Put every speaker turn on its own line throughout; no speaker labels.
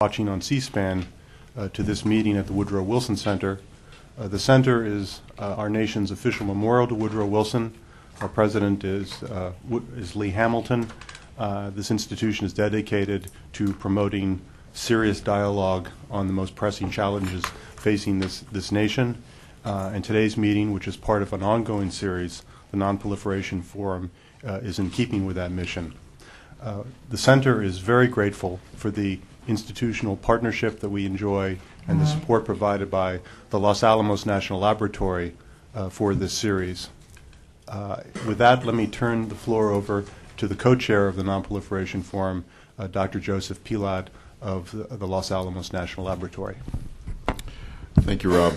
Watching on C-SPAN to this meeting at the Woodrow Wilson Center. The center is our nation's official memorial to Woodrow Wilson. Our president is Lee Hamilton. This institution is dedicated to promoting serious dialogue on the most pressing challenges facing this nation. And today's meeting, which is part of an ongoing series, the Non-Proliferation Forum, is in keeping with that mission. The center is very grateful for the institutional partnership that we enjoy and the support provided by the Los Alamos National Laboratory for this series. With that, let me turn the floor over to the co-chair of the Non-Proliferation Forum, Dr. Joseph Pilat of the Los Alamos National Laboratory.
Thank you, Rob.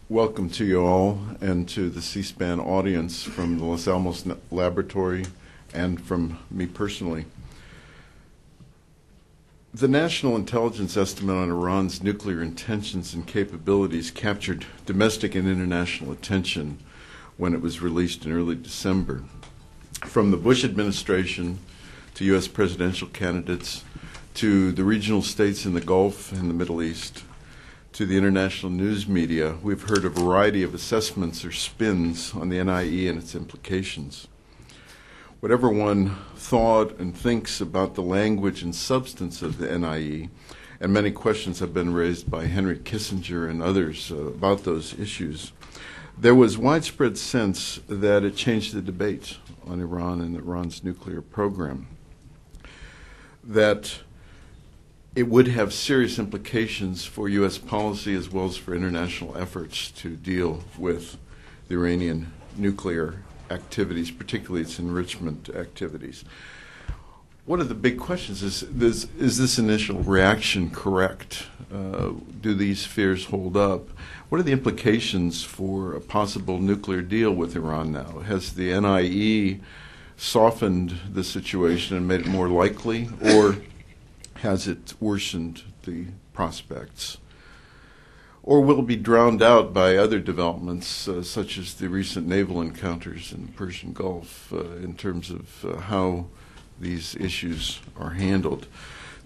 Welcome to you all and to the C-SPAN audience from the Los Alamos Laboratory and from me personally. The National Intelligence Estimate on Iran's nuclear intentions and capabilities captured domestic and international attention when it was released in early December. From the Bush administration to U.S. presidential candidates to the regional states in the Gulf and the Middle East to the international news media, we've heard a variety of assessments or spins on the NIE and its implications. Whatever one thought and thinks about the language and substance of the NIE, and many questions have been raised by Henry Kissinger and others about those issues, there was widespread sense that it changed the debate on Iran and Iran's nuclear program, that it would have serious implications for U.S. policy as well as for international efforts to deal with the Iranian nuclear activities, particularly its enrichment activities. One of the big questions is this initial reaction correct? Do these fears hold up? What are the implications for a possible nuclear deal with Iran now? Has the NIE softened the situation and made it more likely, or has it worsened the prospects? Or will it be drowned out by other developments, such as the recent naval encounters in the Persian Gulf, in terms of how these issues are handled?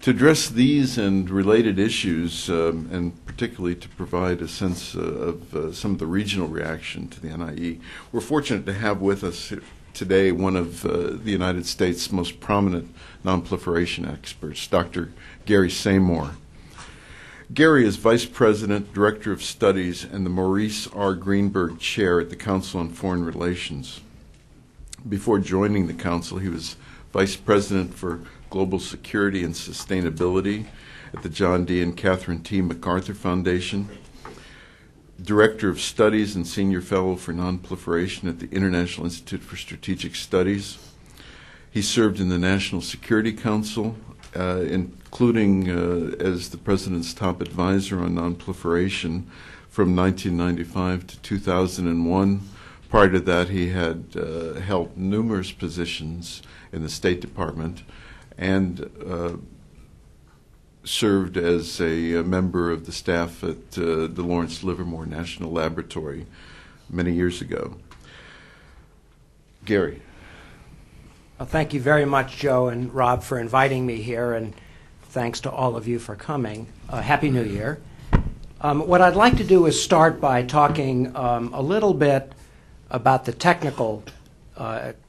To address these and related issues, and particularly to provide a sense of some of the regional reaction to the NIE, we're fortunate to have with us today one of the United States' most prominent non-proliferation experts, Dr. Gary Samore. Gary is Vice President, Director of Studies, and the Maurice R. Greenberg Chair at the Council on Foreign Relations. Before joining the Council, he was Vice President for Global Security and Sustainability at the John D. and Catherine T. MacArthur Foundation, Director of Studies and Senior Fellow for Nonproliferation at the International Institute for Strategic Studies. He served in the National Security Council, including as the President's top advisor on nonproliferation from 1995 to 2001. Prior to that, he had held numerous positions in the State Department and served as a member of the staff at the Lawrence Livermore National Laboratory many years ago. Gary.
Well, thank you very much, Joe and Rob, for inviting me here, and thanks to all of you for coming. Happy New Year. What I'd like to do is start by talking a little bit about the technical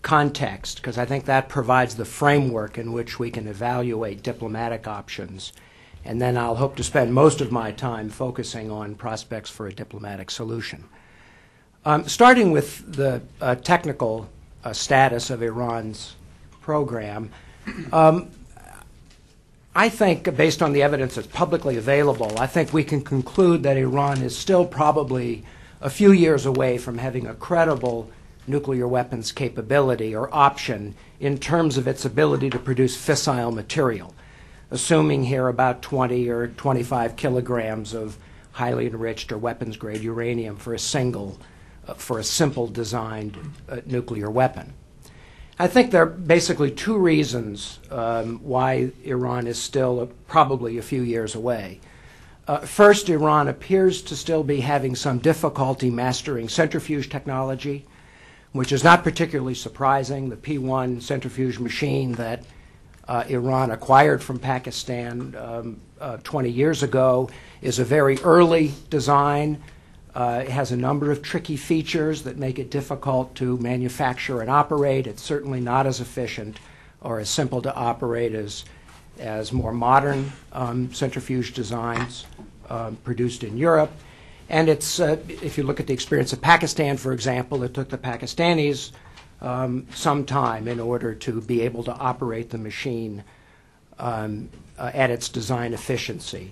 context, because I think that provides the framework in which we can evaluate diplomatic options. And then I'll hope to spend most of my time focusing on prospects for a diplomatic solution. Starting with the technical status of Iran's program, I think, based on the evidence that's publicly available, I think we can conclude that Iran is still probably a few years away from having a credible nuclear weapons capability or option in terms of its ability to produce fissile material, assuming here about 20 or 25 kilograms of highly enriched or weapons-grade uranium for a simple designed nuclear weapon. I think there are basically two reasons why Iran is still probably a few years away. First, Iran appears to still be having some difficulty mastering centrifuge technology, which is not particularly surprising. The P1 centrifuge machine that Iran acquired from Pakistan 20 years ago is a very early design. It has a number of tricky features that make it difficult to manufacture and operate. It's certainly not as efficient or as simple to operate as more modern centrifuge designs produced in Europe. And it's, if you look at the experience of Pakistan, for example, it took the Pakistanis some time in order to be able to operate the machine at its design efficiency.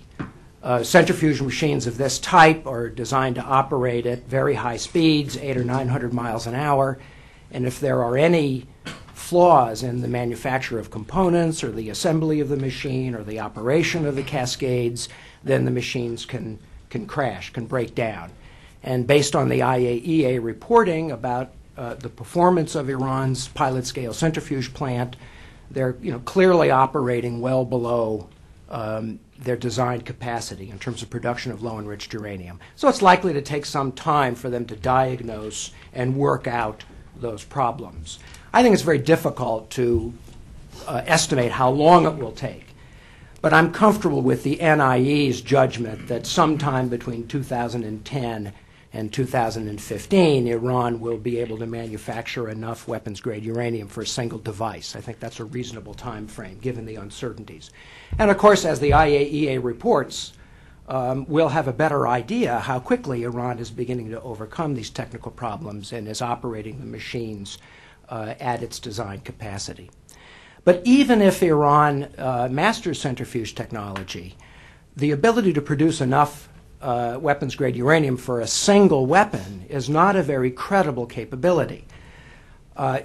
Centrifuge machines of this type are designed to operate at very high speeds, 800 or 900 miles an hour, and if there are any flaws in the manufacture of components or the assembly of the machine or the operation of the cascades, then the machines can crash, can break down. And based on the IAEA reporting about the performance of Iran's pilot-scale centrifuge plant, they're clearly operating well below their design capacity in terms of production of low-enriched uranium. So it's likely to take some time for them to diagnose and work out those problems. I think it's very difficult to estimate how long it will take, but I'm comfortable with the NIE's judgment that sometime between 2010 and 2015, Iran will be able to manufacture enough weapons-grade uranium for a single device. I think that's a reasonable time frame, given the uncertainties. And of course, as the IAEA reports, we'll have a better idea how quickly Iran is beginning to overcome these technical problems and is operating the machines at its design capacity. But even if Iran masters centrifuge technology, the ability to produce enough weapons-grade uranium for a single weapon is not a very credible capability.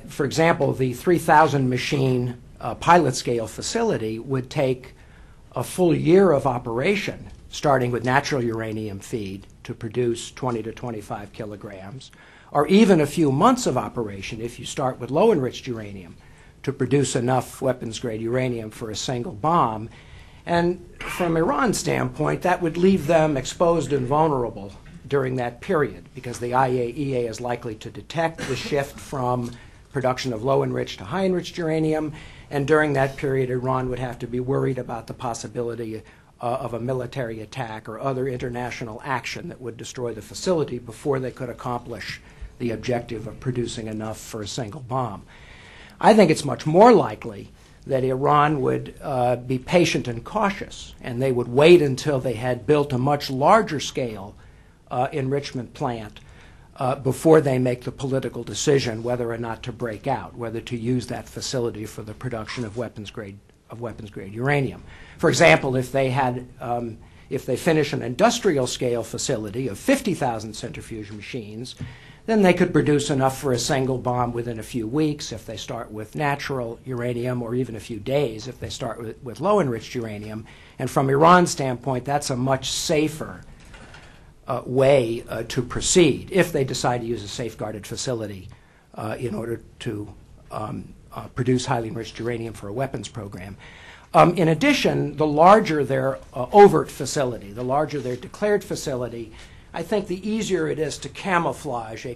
For example, the 3,000 machine pilot-scale facility would take a full year of operation, starting with natural uranium feed, to produce 20 to 25 kilograms, or even a few months of operation if you start with low-enriched uranium to produce enough weapons-grade uranium for a single bomb. And from Iran's standpoint, that would leave them exposed and vulnerable during that period, because the IAEA is likely to detect the shift from production of low-enriched to high-enriched uranium, and during that period, Iran would have to be worried about the possibility of a military attack or other international action that would destroy the facility before they could accomplish the objective of producing enough for a single bomb. I think it's much more likely that Iran would be patient and cautious, and they would wait until they had built a much larger scale enrichment plant before they make the political decision whether or not to break out, whether to use that facility for the production of weapons-grade uranium. For example, if they finish an industrial scale facility of 50,000 centrifuge machines, then they could produce enough for a single bomb within a few weeks if they start with natural uranium, or even a few days if they start with low-enriched uranium. And from Iran's standpoint, that's a much safer way to proceed if they decide to use a safeguarded facility in order to produce highly enriched uranium for a weapons program. In addition, the larger their overt facility, the larger their declared facility, I think the easier it is to camouflage a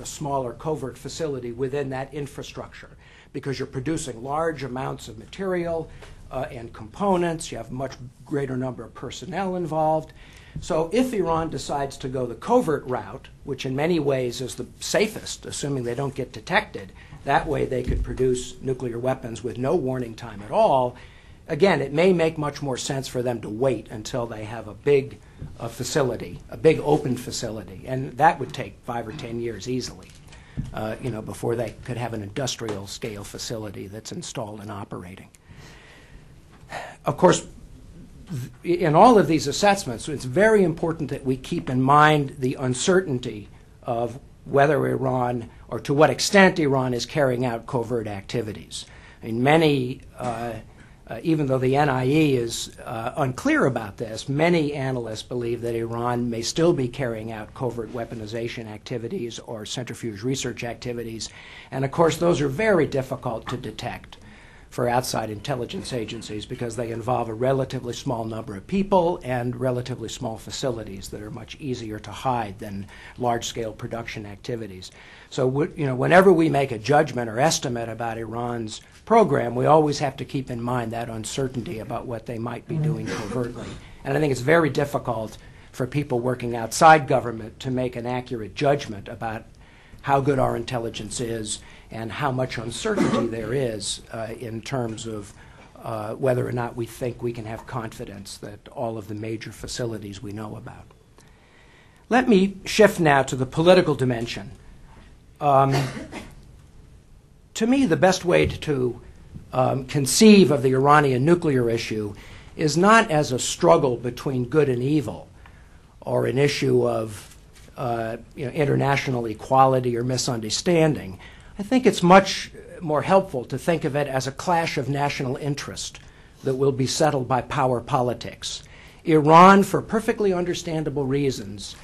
smaller covert facility within that infrastructure, because you're producing large amounts of material and components. You have a much greater number of personnel involved. So if Iran decides to go the covert route, which in many ways is the safest, assuming they don't get detected, that way they could produce nuclear weapons with no warning time at all. Again, it may make much more sense for them to wait until they have a big facility, a big open facility, and that would take 5 or 10 years easily, before they could have an industrial scale facility that's installed and operating. Of course, in all of these assessments, it's very important that we keep in mind the uncertainty of whether Iran, or to what extent Iran, is carrying out covert activities. I mean, many even though the NIE is unclear about this, many analysts believe that Iran may still be carrying out covert weaponization activities or centrifuge research activities. And of course, those are very difficult to detect. for outside intelligence agencies because they involve a relatively small number of people and relatively small facilities that are much easier to hide than large-scale production activities. So whenever we make a judgment or estimate about Iran's program, we always have to keep in mind that uncertainty about what they might be doing covertly. And I think it's very difficult for people working outside government to make an accurate judgment about how good our intelligence is and how much uncertainty there is in terms of whether or not we think we can have confidence that all of the major facilities we know about. Let me shift now to the political dimension. To me, the best way to conceive of the Iranian nuclear issue is not as a struggle between good and evil or an issue of international equality or misunderstanding. I think it's much more helpful to think of it as a clash of national interest that will be settled by power politics. Iran, for perfectly understandable reasons,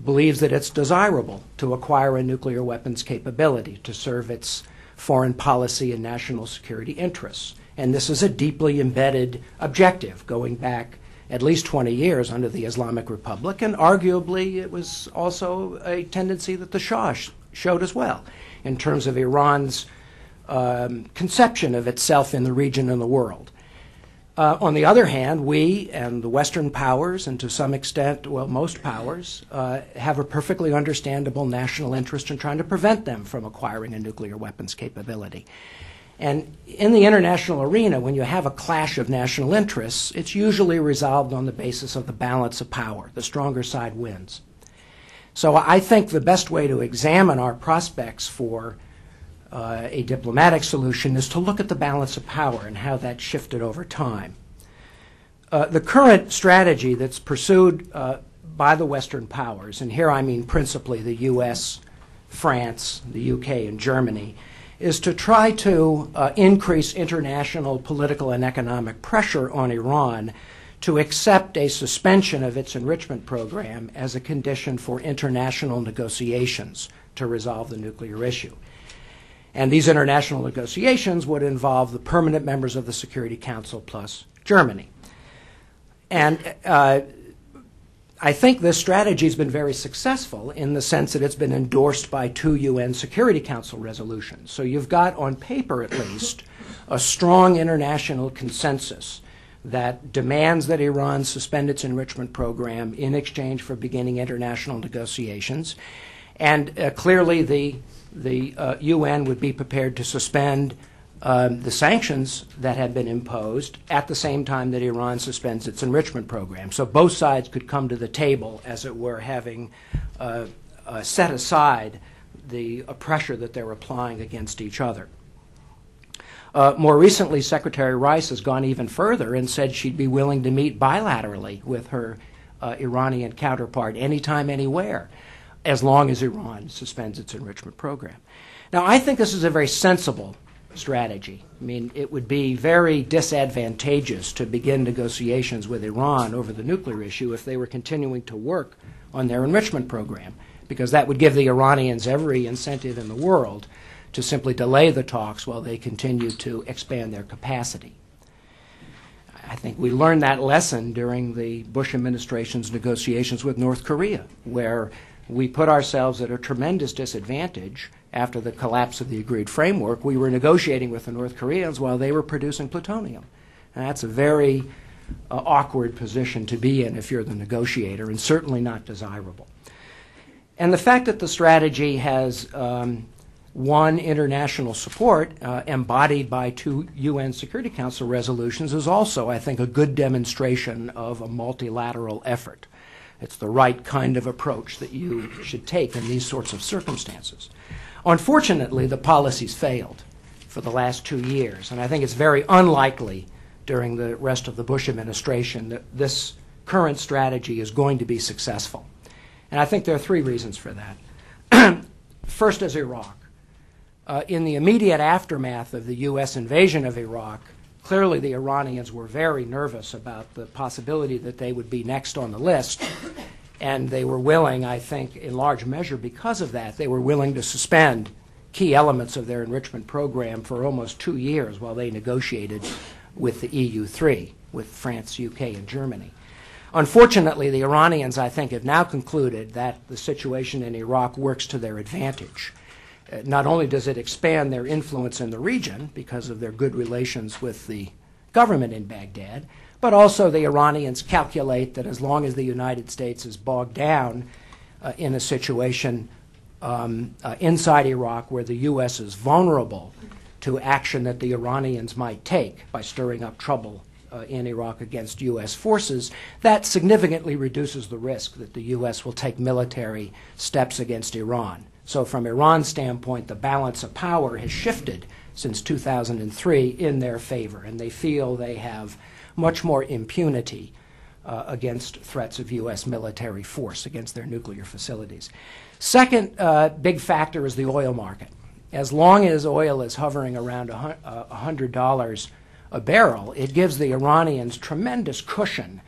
believes that it's desirable to acquire a nuclear weapons capability to serve its foreign policy and national security interests. And this is a deeply embedded objective going back at least 20 years under the Islamic Republic, and arguably it was also a tendency that the Shah showed as well in terms of Iran's conception of itself in the region and the world. On the other hand, we and the Western powers, and to some extent, well, most powers, have a perfectly understandable national interest in trying to prevent them from acquiring a nuclear weapons capability. And in the international arena, when you have a clash of national interests, it's usually resolved on the basis of the balance of power. The stronger side wins. So I think the best way to examine our prospects for a diplomatic solution is to look at the balance of power and how that shifted over time. The current strategy that's pursued by the Western powers, and here I mean principally the U.S., France, the UK, and Germany, is to try to increase international political and economic pressure on Iran to accept a suspension of its enrichment program as a condition for international negotiations to resolve the nuclear issue. And these international negotiations would involve the permanent members of the Security Council plus Germany. And I think this strategy has been very successful in the sense that it's been endorsed by 2 UN Security Council resolutions. So you've got, on paper at least, a strong international consensus that demands that Iran suspend its enrichment program in exchange for beginning international negotiations. And clearly the UN would be prepared to suspend the sanctions that have been imposed at the same time that Iran suspends its enrichment program. So both sides could come to the table, as it were, having set aside the pressure that they're applying against each other. More recently, Secretary Rice has gone even further and said she'd be willing to meet bilaterally with her Iranian counterpart anytime, anywhere, as long as Iran suspends its enrichment program. Now, I think this is a very sensible strategy. I mean, it would be very disadvantageous to begin negotiations with Iran over the nuclear issue if they were continuing to work on their enrichment program, because that would give the Iranians every incentive in the world to simply delay the talks while they continue to expand their capacity. I think we learned that lesson during the Bush administration's negotiations with North Korea, where we put ourselves at a tremendous disadvantage after the collapse of the agreed framework. We were negotiating with the North Koreans while they were producing plutonium. And that's a very awkward position to be in if you're the negotiator, and certainly not desirable. And the fact that the strategy has won international support, embodied by 2 UN Security Council resolutions, is also, I think, a good demonstration of a multilateral effort. It's the right kind of approach that you should take in these sorts of circumstances. Unfortunately, the policy's failed for the last 2 years, and I think it's very unlikely during the rest of the Bush administration that this current strategy is going to be successful. And I think there are 3 reasons for that. First is Iraq. In the immediate aftermath of the U.S. invasion of Iraq, clearly the Iranians were very nervous about the possibility that they would be next on the list, and they were willing, I think, in large measure because of that, they were willing to suspend key elements of their enrichment program for almost 2 years while they negotiated with the EU3, with France, UK, and Germany. Unfortunately, the Iranians, I think, have now concluded that the situation in Iraq works to their advantage. Not only does it expand their influence in the region because of their good relations with the government in Baghdad, but also the Iranians calculate that as long as the United States is bogged down in a situation inside Iraq where the U.S. is vulnerable to action that the Iranians might take by stirring up trouble in Iraq against U.S. forces, that significantly reduces the risk that the U.S. will take military steps against Iran. So from Iran's standpoint, the balance of power has shifted since 2003 in their favor, and they feel they have much more impunity against threats of U.S. military force against their nuclear facilities. Second big factor is the oil market. As long as oil is hovering around $100 a barrel, it gives the Iranians tremendous cushion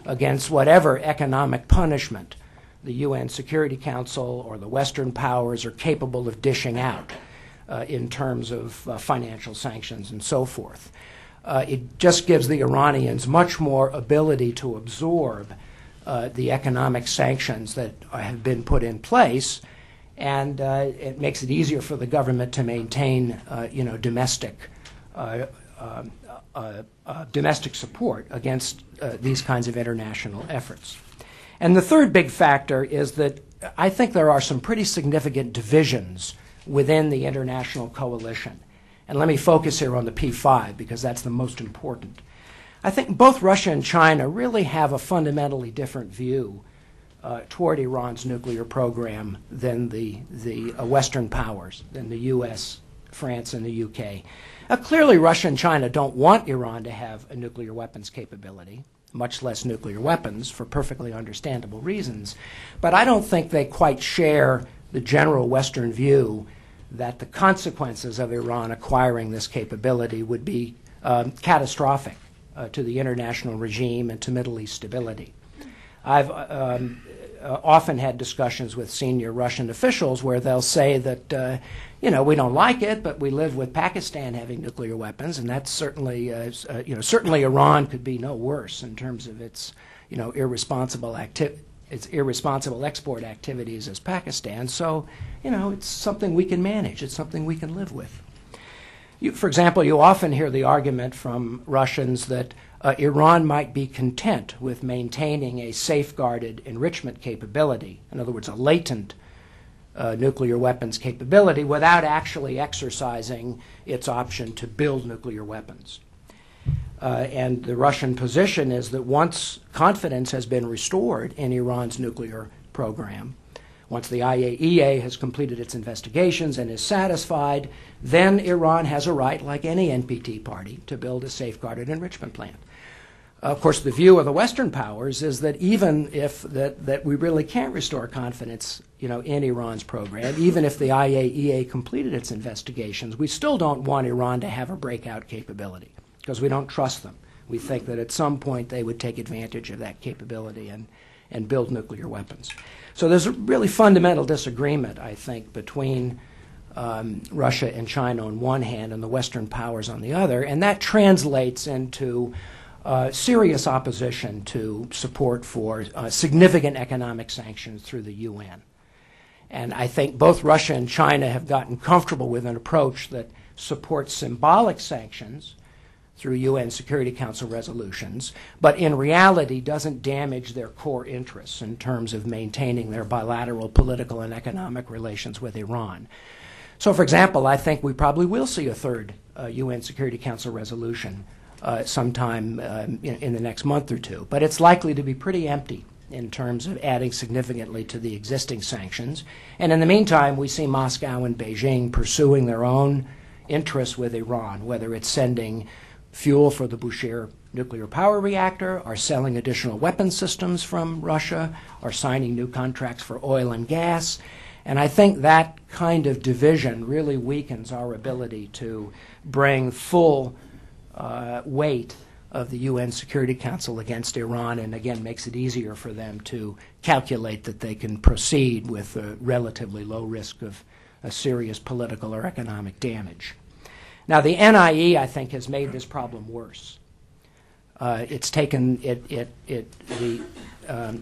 against whatever economic punishment the UN Security Council or the Western powers are capable of dishing out in terms of financial sanctions and so forth. It just gives the Iranians much more ability to absorb the economic sanctions that have been put in place, and it makes it easier for the government to maintain, domestic support against these kinds of international efforts. And the third big factor is that I think there are some pretty significant divisions within the international coalition. And let me focus here on the P5 because that's the most important. I think both Russia and China really have a fundamentally different view toward Iran's nuclear program than the Western powers, than the U.S., France, and the UK. Clearly, Russia and China don't want Iran to have a nuclear weapons capability, much less nuclear weapons, for perfectly understandable reasons. But I don't think they quite share the general Western view that the consequences of Iran acquiring this capability would be catastrophic to the international regime and to Middle East stability. I've often had discussions with senior Russian officials where they'll say that, we don't like it, but we live with Pakistan having nuclear weapons, and that's certainly, certainly Iran could be no worse in terms of its, irresponsible export activities as Pakistan. So, it's something we can manage. It's something we can live with. For example, you often hear the argument from Russians that Iran might be content with maintaining a safeguarded enrichment capability, in other words, a latent nuclear weapons capability, without actually exercising its option to build nuclear weapons. And the Russian position is that once confidence has been restored in Iran's nuclear program, once the IAEA has completed its investigations and is satisfied, then Iran has a right, like any NPT party, to build a safeguarded enrichment plant. Of course, the view of the Western powers is that even if that we really can't restore confidence, in Iran's program, even if the IAEA completed its investigations, we still don't want Iran to have a breakout capability because we don't trust them. We think that at some point they would take advantage of that capability and build nuclear weapons. So there's a really fundamental disagreement, I think, between Russia and China on one hand and the Western powers on the other, and that translates into serious opposition to support for significant economic sanctions through the UN. And I think both Russia and China have gotten comfortable with an approach that supports symbolic sanctions through UN Security Council resolutions, but in reality doesn't damage their core interests in terms of maintaining their bilateral political and economic relations with Iran. So, for example, I think we probably will see a third UN Security Council resolution sometime in the next month or two, but it's likely to be pretty empty in terms of adding significantly to the existing sanctions. And in the meantime, we see Moscow and Beijing pursuing their own interests with Iran, whether it's sending fuel for the Bushehr nuclear power reactor, or selling additional weapon systems from Russia, or signing new contracts for oil and gas. And I think that kind of division really weakens our ability to bring full weight of the UN Security Council against Iran, and again makes it easier for them to calculate that they can proceed with a relatively low risk of a serious political or economic damage. Now, the NIE, I think, has made this problem worse. It's taken the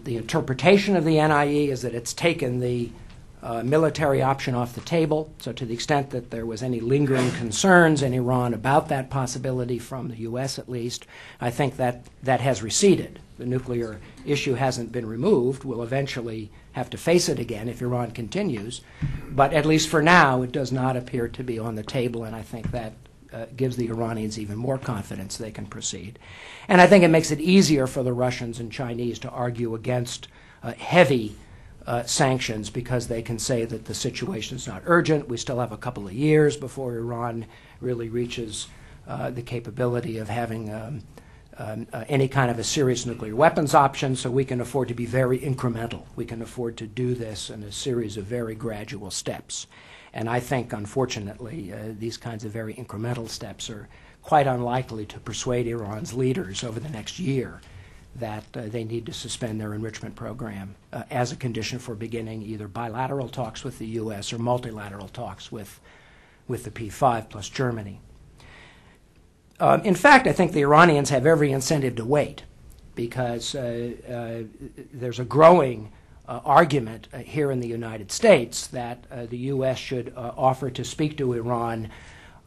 interpretation of the NIE is that it's taken the military option off the table. So to the extent that there was any lingering concerns in Iran about that possibility from the U.S. at least, I think that has receded. The nuclear issue hasn't been removed. We'll eventually have to face it again if Iran continues. But at least for now, it does not appear to be on the table, and I think that gives the Iranians even more confidence they can proceed. And I think it makes it easier for the Russians and Chinese to argue against heavy sanctions, because they can say that the situation is not urgent. We still have a couple of years before Iran really reaches the capability of having any kind of a serious nuclear weapons option, so we can afford to be very incremental. We can afford to do this in a series of very gradual steps. And I think, unfortunately, these kinds of very incremental steps are quite unlikely to persuade Iran's leaders over the next year that they need to suspend their enrichment program as a condition for beginning either bilateral talks with the U.S. or multilateral talks with the P5 plus Germany. In fact, I think the Iranians have every incentive to wait, because there's a growing argument here in the United States that the U.S. should offer to speak to Iran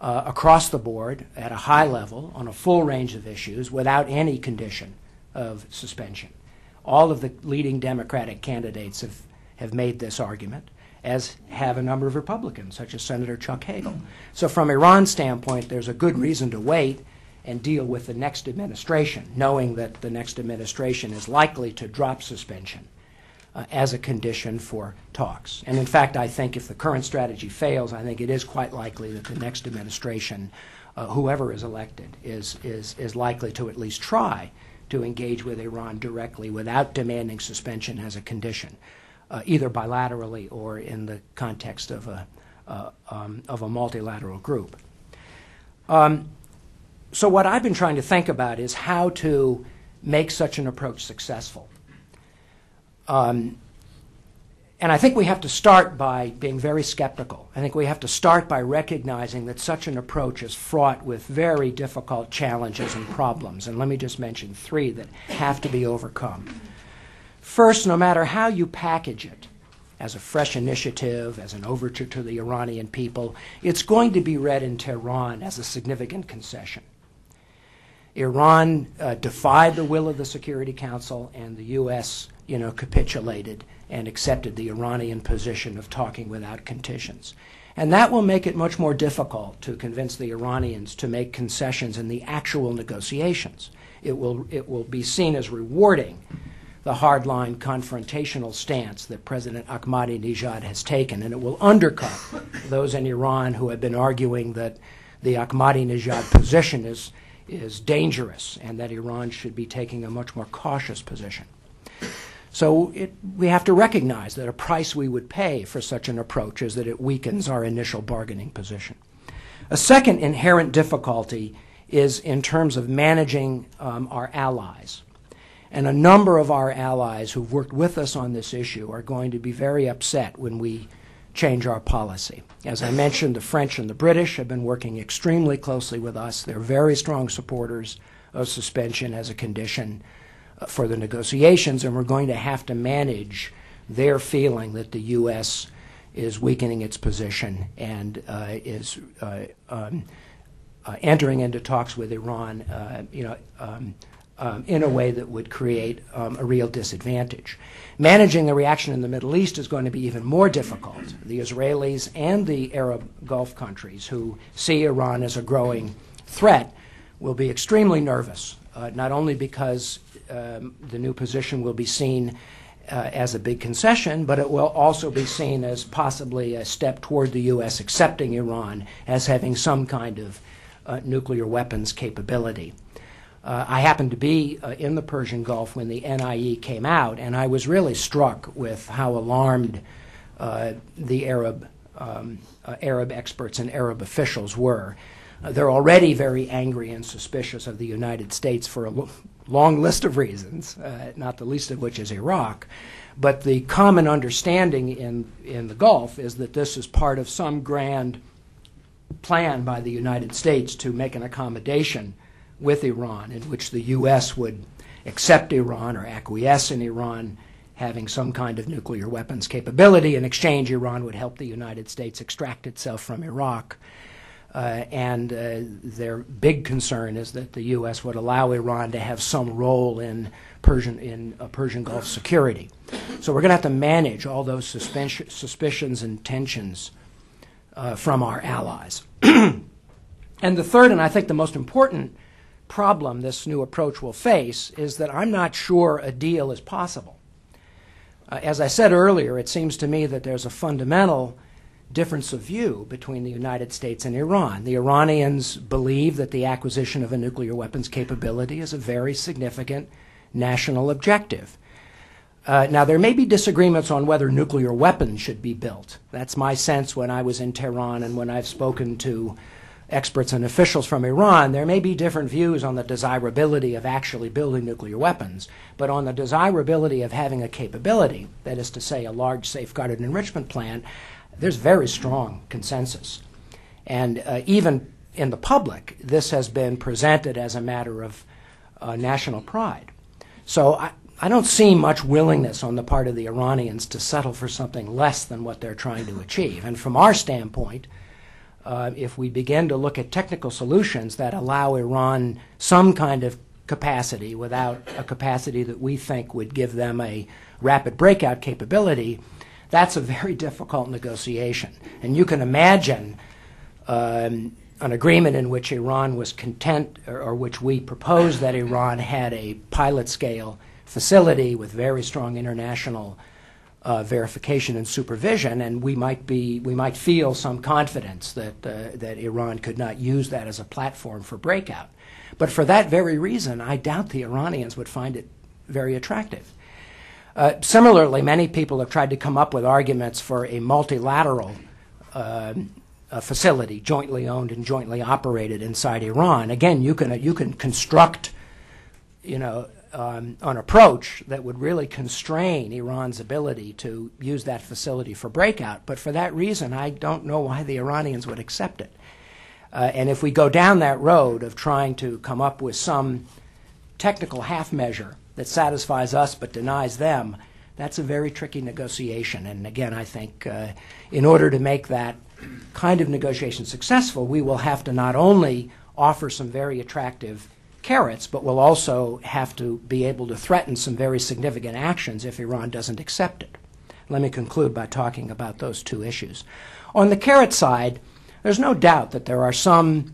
across the board at a high level on a full range of issues without any condition of suspension. All of the leading Democratic candidates have made this argument, as have a number of Republicans, such as Senator Chuck Hagel. So from Iran's standpoint, there's a good reason to wait and deal with the next administration, knowing that the next administration is likely to drop suspension as a condition for talks. And in fact, I think if the current strategy fails, I think it is quite likely that the next administration, whoever is elected, is likely to at least try to engage with Iran directly without demanding suspension as a condition, either bilaterally or in the context of a multilateral group. So what I've been trying to think about is how to make such an approach successful. And I think we have to start by being very skeptical. I think we have to start by recognizing that such an approach is fraught with very difficult challenges and problems. And let me just mention three that have to be overcome. First, no matter how you package it, as a fresh initiative, as an overture to the Iranian people, it's going to be read in Tehran as a significant concession. Iran defied the will of the Security Council, and the U.S. capitulated and accepted the Iranian position of talking without conditions. And that will make it much more difficult to convince the Iranians to make concessions in the actual negotiations. It will be seen as rewarding the hardline confrontational stance that President Ahmadinejad has taken, and it will undercut those in Iran who have been arguing that the Ahmadinejad position is dangerous and that Iran should be taking a much more cautious position. So we have to recognize that a price we would pay for such an approach is that it weakens our initial bargaining position. A second inherent difficulty is in terms of managing our allies. And a number of our allies who've worked with us on this issue are going to be very upset when we change our policy. As I mentioned, the French and the British have been working extremely closely with us. They're very strong supporters of suspension as a condition for the negotiations, and we're going to have to manage their feeling that the U.S. is weakening its position and is entering into talks with Iran, in a way that would create a real disadvantage. Managing the reaction in the Middle East is going to be even more difficult. The Israelis and the Arab Gulf countries who see Iran as a growing threat will be extremely nervous, not only because the new position will be seen as a big concession, but it will also be seen as possibly a step toward the U.S. accepting Iran as having some kind of nuclear weapons capability. I happened to be in the Persian Gulf when the NIE came out, and I was really struck with how alarmed the Arab experts and Arab officials were. They're already very angry and suspicious of the United States for long list of reasons, not the least of which is Iraq. But the common understanding in the Gulf is that this is part of some grand plan by the United States to make an accommodation with Iran, in which the U.S. would accept Iran or acquiesce in Iran having some kind of nuclear weapons capability. In exchange, Iran would help the United States extract itself from Iraq. And their big concern is that the U.S. would allow Iran to have some role in Persian Gulf security. So we're going to have to manage all those suspicions and tensions from our allies. And the third, and I think the most important problem this new approach will face, is that I'm not sure a deal is possible. As I said earlier, it seems to me that there's a fundamental difference of view between the United States and Iran. The Iranians believe that the acquisition of a nuclear weapons capability is a very significant national objective. Now, there may be disagreements on whether nuclear weapons should be built. That's my sense when I was in Tehran and when I've spoken to experts and officials from Iran. There may be different views on the desirability of actually building nuclear weapons, but on the desirability of having a capability, that is to say a large safeguarded enrichment plant, there's very strong consensus. And even in the public, this has been presented as a matter of national pride. So I don't see much willingness on the part of the Iranians to settle for something less than what they're trying to achieve. And from our standpoint, if we begin to look at technical solutions that allow Iran some kind of capacity without a capacity that we think would give them a rapid breakout capability, that's a very difficult negotiation. And you can imagine an agreement in which Iran was content, or which we proposed that Iran had a pilot-scale facility with very strong international verification and supervision, and we might feel some confidence that Iran could not use that as a platform for breakout. But for that very reason, I doubt the Iranians would find it very attractive. Similarly, many people have tried to come up with arguments for a multilateral facility, jointly owned and jointly operated inside Iran. Again, you can construct, an approach that would really constrain Iran's ability to use that facility for breakout. But for that reason, I don't know why the Iranians would accept it. And if we go down that road of trying to come up with some technical half measure that satisfies us but denies them, that's a very tricky negotiation. And again, I think in order to make that kind of negotiation successful, we will have to not only offer some very attractive carrots, but we'll also have to be able to threaten some very significant actions if Iran doesn't accept it. Let me conclude by talking about those two issues. On the carrot side, there's no doubt that there are some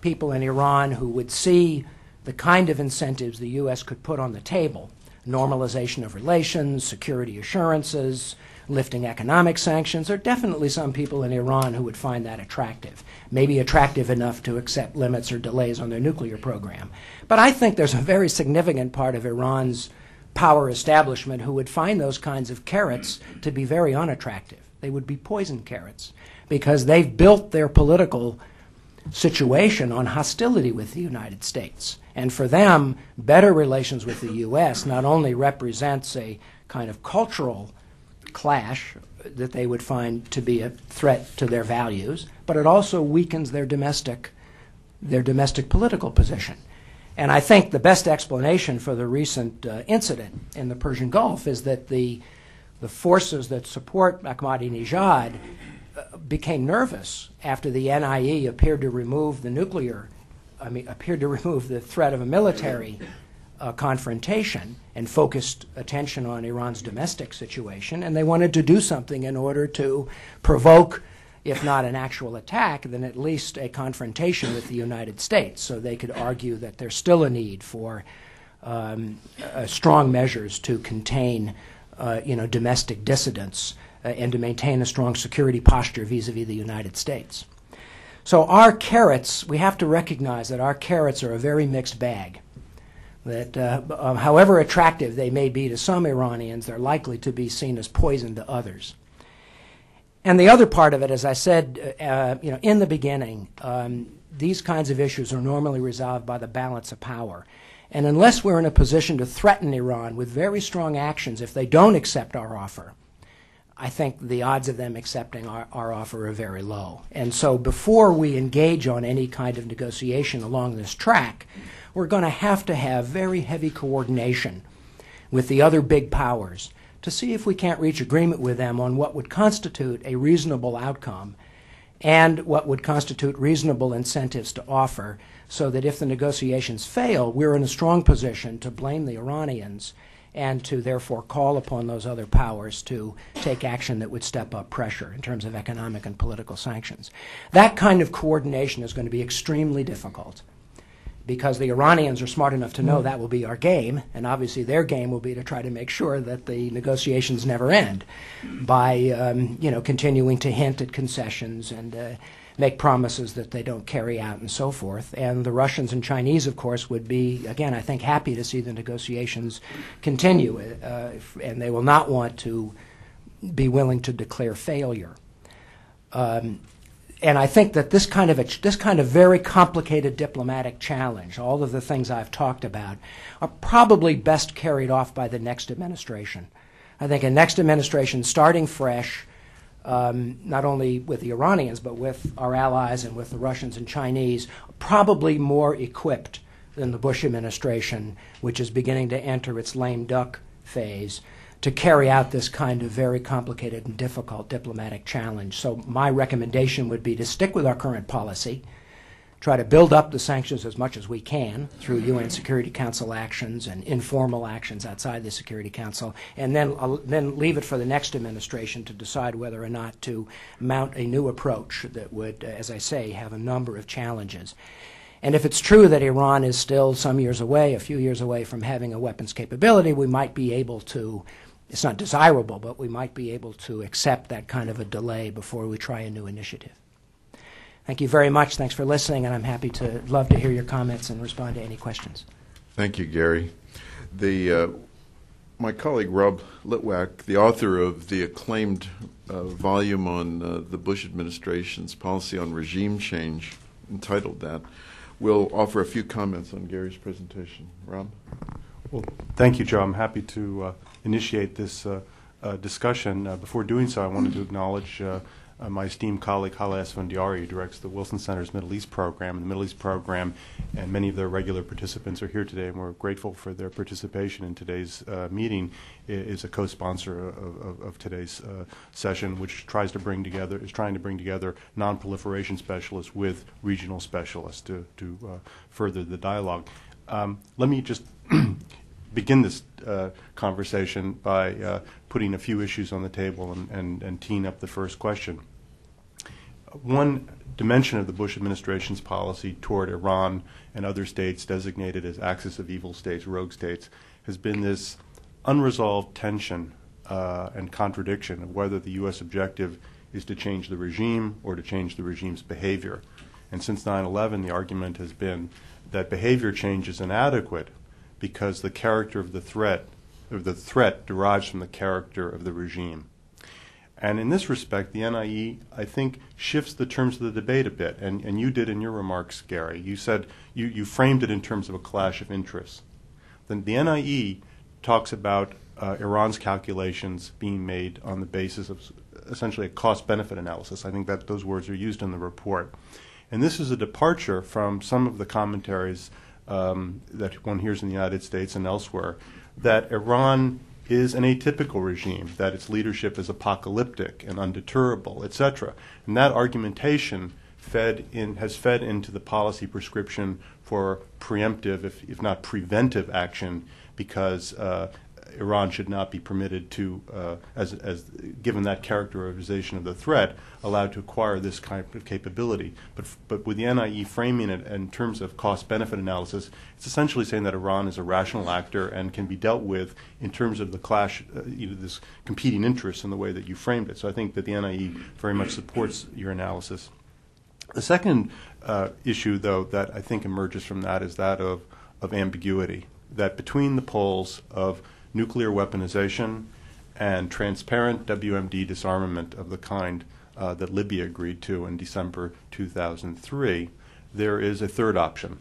people in Iran who would see the kind of incentives the U.S. could put on the table, normalization of relations, security assurances, lifting economic sanctions. There are definitely some people in Iran who would find that attractive, maybe attractive enough to accept limits or delays on their nuclear program. But I think there's a very significant part of Iran's power establishment who would find those kinds of carrots to be very unattractive. They would be poison carrots because they've built their political situation on hostility with the United States. And for them, better relations with the U.S. not only represents a kind of cultural clash that they would find to be a threat to their values, but it also weakens their domestic political position. And I think the best explanation for the recent incident in the Persian Gulf is that the forces that support Ahmadinejad became nervous after the NIE appeared to remove the threat of a military confrontation and focused attention on Iran's domestic situation, and they wanted to do something in order to provoke, if not an actual attack, then at least a confrontation with the United States, so they could argue that there's still a need for strong measures to contain domestic dissidents and to maintain a strong security posture vis-a-vis the United States. So our carrots, we have to recognize that our carrots are a very mixed bag. That however attractive they may be to some Iranians, they're likely to be seen as poison to others. And the other part of it, as I said, in the beginning, these kinds of issues are normally resolved by the balance of power. And unless we're in a position to threaten Iran with very strong actions if they don't accept our offer, I think the odds of them accepting our offer are very low. And so before we engage on any kind of negotiation along this track, we're going to have very heavy coordination with the other big powers to see if we can't reach agreement with them on what would constitute a reasonable outcome and what would constitute reasonable incentives to offer, so that if the negotiations fail, we're in a strong position to blame the Iranians and to therefore call upon those other powers to take action that would step up pressure in terms of economic and political sanctions. That kind of coordination is going to be extremely difficult, because the Iranians are smart enough to know that will be our game, and obviously their game will be to try to make sure that the negotiations never end by continuing to hint at concessions and make promises that they don't carry out and so forth. And the Russians and Chinese, of course, would be, again, I think, happy to see the negotiations continue, and they will not want to be willing to declare failure. And I think that this kind of very complicated diplomatic challenge, all of the things I've talked about, are probably best carried off by the next administration. I think a next administration starting fresh, not only with the Iranians, but with our allies and with the Russians and Chinese, probably more equipped than the Bush administration, which is beginning to enter its lame duck phase, to carry out this kind of very complicated and difficult diplomatic challenge. So my recommendation would be to stick with our current policy, try to build up the sanctions as much as we can through UN Security Council actions and informal actions outside the Security Council, and then leave it for the next administration to decide whether or not to mount a new approach that would, as I say, have a number of challenges. And if it's true that Iran is still some years away, a few years away from having a weapons capability, we might be able to, it's not desirable, but we might be able to accept that kind of a delay before we try a new initiative. Thank you very much. Thanks for listening, and I'm love to hear your comments and respond to any questions.
Thank you, Gary. My colleague Rob Litwack, the author of the acclaimed volume on the Bush administration's policy on regime change, entitled that, will offer a few comments on Gary's presentation. Rob?
Well, thank you, Joe. I'm happy to initiate this discussion. Before doing so, I wanted to acknowledge my esteemed colleague Hala Esfandiari, who directs the Wilson Center's Middle East program. The Middle East program and many of their regular participants are here today, and we're grateful for their participation in today's meeting. Is a co-sponsor of today's session, which is trying to bring together non-proliferation specialists with regional specialists to further the dialogue. Let me just begin this conversation by putting a few issues on the table and teeing up the first question. One dimension of the Bush administration's policy toward Iran and other states designated as axis of evil states, rogue states, has been this unresolved tension and contradiction of whether the U.S. objective is to change the regime or to change the regime's behavior. And since 9/11, the argument has been that behavior change is inadequate because the character of the threat derives from the character of the regime. And in this respect, the NIE, I think, shifts the terms of the debate a bit. And you did in your remarks, Gary. You said you framed it in terms of a clash of interests. Then the NIE talks about Iran's calculations being made on the basis of essentially a cost-benefit analysis. I think that those words are used in the report. And this is a departure from some of the commentaries that one hears in the United States and elsewhere, that Iran is an atypical regime, that its leadership is apocalyptic and undeterrable, etc. And that argumentation has fed into the policy prescription for preemptive, if not preventive action, because Iran should not be permitted to, given that characterization of the threat, allowed to acquire this kind of capability. But with the NIE framing it in terms of cost-benefit analysis, it's essentially saying that Iran is a rational actor and can be dealt with in terms of the clash, this competing interests in the way that you framed it. So I think that the NIE very much supports your analysis. The second issue, though, that I think emerges from that is that of ambiguity, that between the poles of nuclear weaponization and transparent WMD disarmament of the kind that Libya agreed to in December 2003, there is a third option,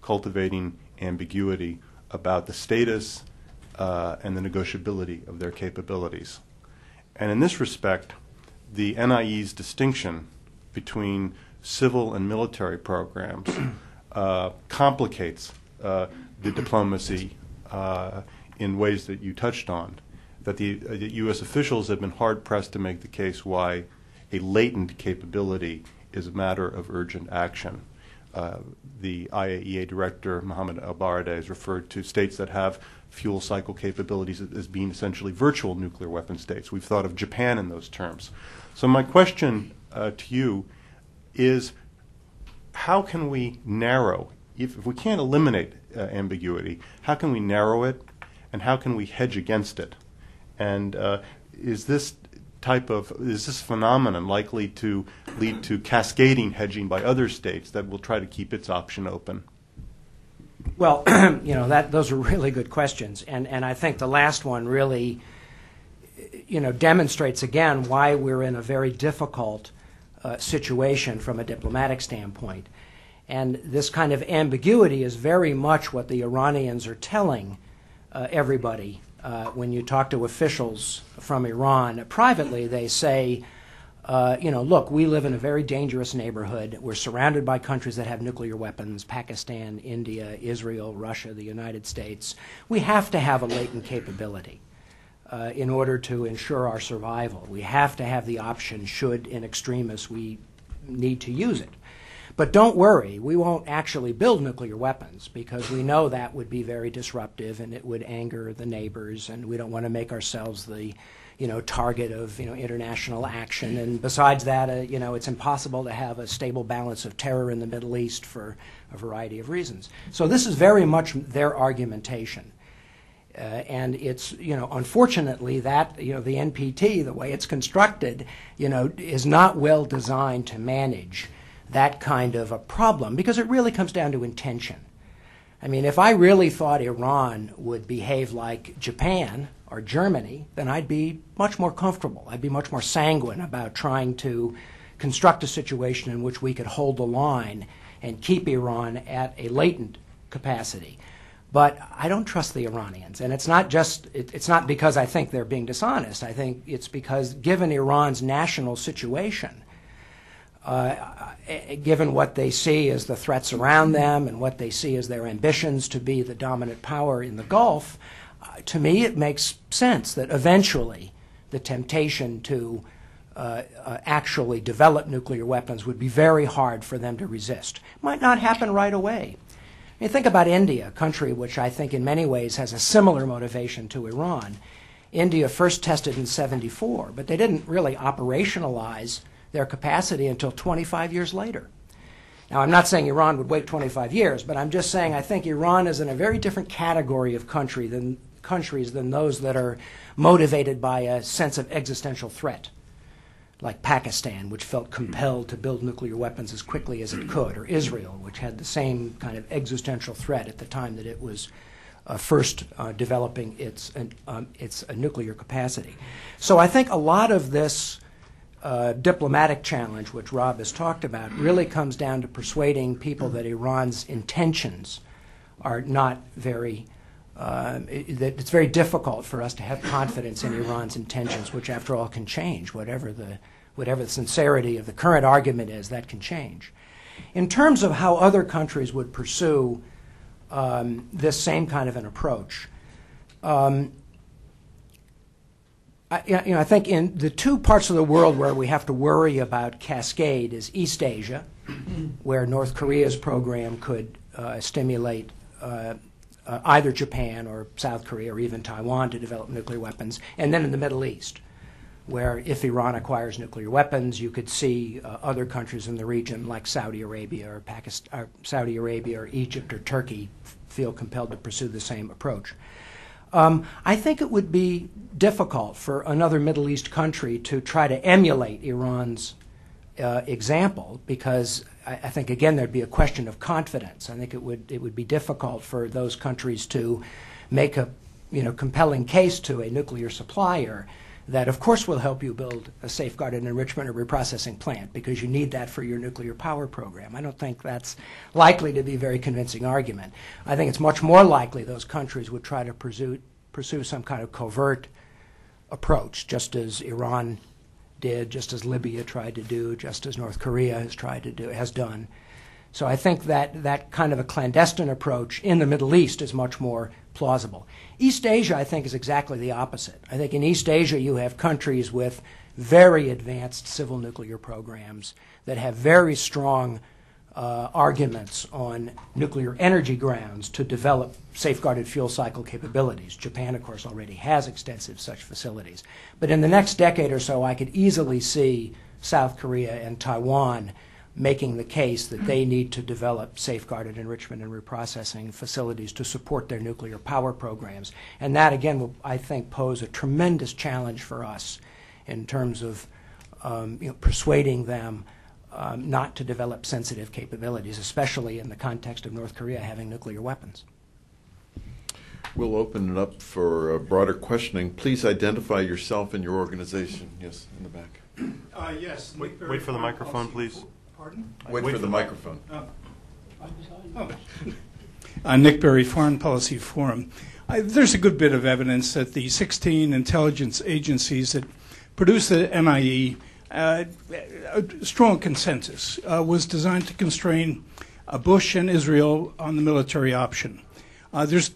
cultivating ambiguity about the status and the negotiability of their capabilities. And in this respect, the NIE's distinction between civil and military programs complicates the diplomacy in ways that you touched on, that the U.S. officials have been hard-pressed to make the case why a latent capability is a matter of urgent action. The IAEA director, Mohammed El-Baradei, has referred to states that have fuel cycle capabilities as being essentially virtual nuclear weapon states. We've thought of Japan in those terms. So my question to you is, how can we narrow, if we can't eliminate ambiguity, how can we narrow it, and how can we hedge against it? And is this phenomenon likely to lead to cascading hedging by other states that will try to keep its option open?
Well, those are really good questions, and I think the last one really, demonstrates again why we're in a very difficult situation from a diplomatic standpoint. And this kind of ambiguity is very much what the Iranians are telling everybody. When you talk to officials from Iran privately, they say, look, we live in a very dangerous neighborhood. We're surrounded by countries that have nuclear weapons: Pakistan, India, Israel, Russia, the United States. We have to have a latent capability in order to ensure our survival. We have to have the option, should in extremis we need to use it. But don't worry, we won't actually build nuclear weapons, because we know that would be very disruptive and it would anger the neighbors, and we don't want to make ourselves the target of international action. And besides that, it's impossible to have a stable balance of terror in the Middle East for a variety of reasons. So this is very much their argumentation. And it's, unfortunately that, the NPT, the way it's constructed, is not well designed to manage that kind of a problem, because it really comes down to intention. I mean, if I really thought Iran would behave like Japan or Germany, then I'd be much more comfortable. I'd be much more sanguine about trying to construct a situation in which we could hold the line and keep Iran at a latent capacity. But I don't trust the Iranians, and it's not because I think they're being dishonest. I think it's because, given Iran's national situation, given what they see as the threats around them and what they see as their ambitions to be the dominant power in the Gulf, to me it makes sense that eventually the temptation to actually develop nuclear weapons would be very hard for them to resist. Might not happen right away. I mean, think about India, a country which I think in many ways has a similar motivation to Iran. India first tested in '74, but they didn't really operationalize their capacity until 25 years later. Now, I'm not saying Iran would wait 25 years, but I'm just saying I think Iran is in a very different category of countries than those that are motivated by a sense of existential threat, like Pakistan, which felt compelled to build nuclear weapons as quickly as it could, or Israel, which had the same kind of existential threat at the time that it was first developing its nuclear capacity. So I think a lot of this diplomatic challenge, which Rob has talked about, really comes down to persuading people that Iran's intentions are not very, that it's very difficult for us to have confidence in Iran's intentions, which after all can change. Whatever the sincerity of the current argument is, that can change. In terms of how other countries would pursue this same kind of an approach, I think in the two parts of the world where we have to worry about cascade is East Asia, where North Korea's program could stimulate either Japan or South Korea or even Taiwan to develop nuclear weapons, and then in the Middle East, where if Iran acquires nuclear weapons, you could see other countries in the region like Saudi Arabia or Pakistan, or Saudi Arabia or Egypt or Turkey feel compelled to pursue the same approach. I think it would be difficult for another Middle East country to try to emulate Iran's example, because I think, again, there'd be a question of confidence. I think it would be difficult for those countries to make a compelling case to a nuclear supplier that of course will help you build a safeguarded enrichment or reprocessing plant because you need that for your nuclear power program. I don't think that's likely to be a very convincing argument. I think it's much more likely those countries would try to pursue some kind of covert approach, just as Iran did, just as Libya tried to do, just as North Korea has done. So I think that kind of a clandestine approach in the Middle East is much more plausible. East Asia, I think, is exactly the opposite. I think in East Asia you have countries with very advanced civil nuclear programs that have very strong arguments on nuclear energy grounds to develop safeguarded fuel cycle capabilities. Japan, of course, already has extensive such facilities. But in the next decade or so, I could easily see South Korea and Taiwan making the case that they need to develop safeguarded enrichment and reprocessing facilities to support their nuclear power programs. And that, again, will, I think, pose a tremendous challenge for us in terms of persuading them not to develop sensitive capabilities, especially in the context of North Korea having nuclear weapons.
We'll open it up for broader questioning. Please identify yourself and your organization. Yes, in the back.
Yes.
Wait for the microphone, please.
Pardon?
Wait for the microphone.
Nick Berry, Foreign Policy Forum. There's a good bit of evidence that the 16 intelligence agencies that produced the NIE, a strong consensus, was designed to constrain Bush and Israel on the military option. There's,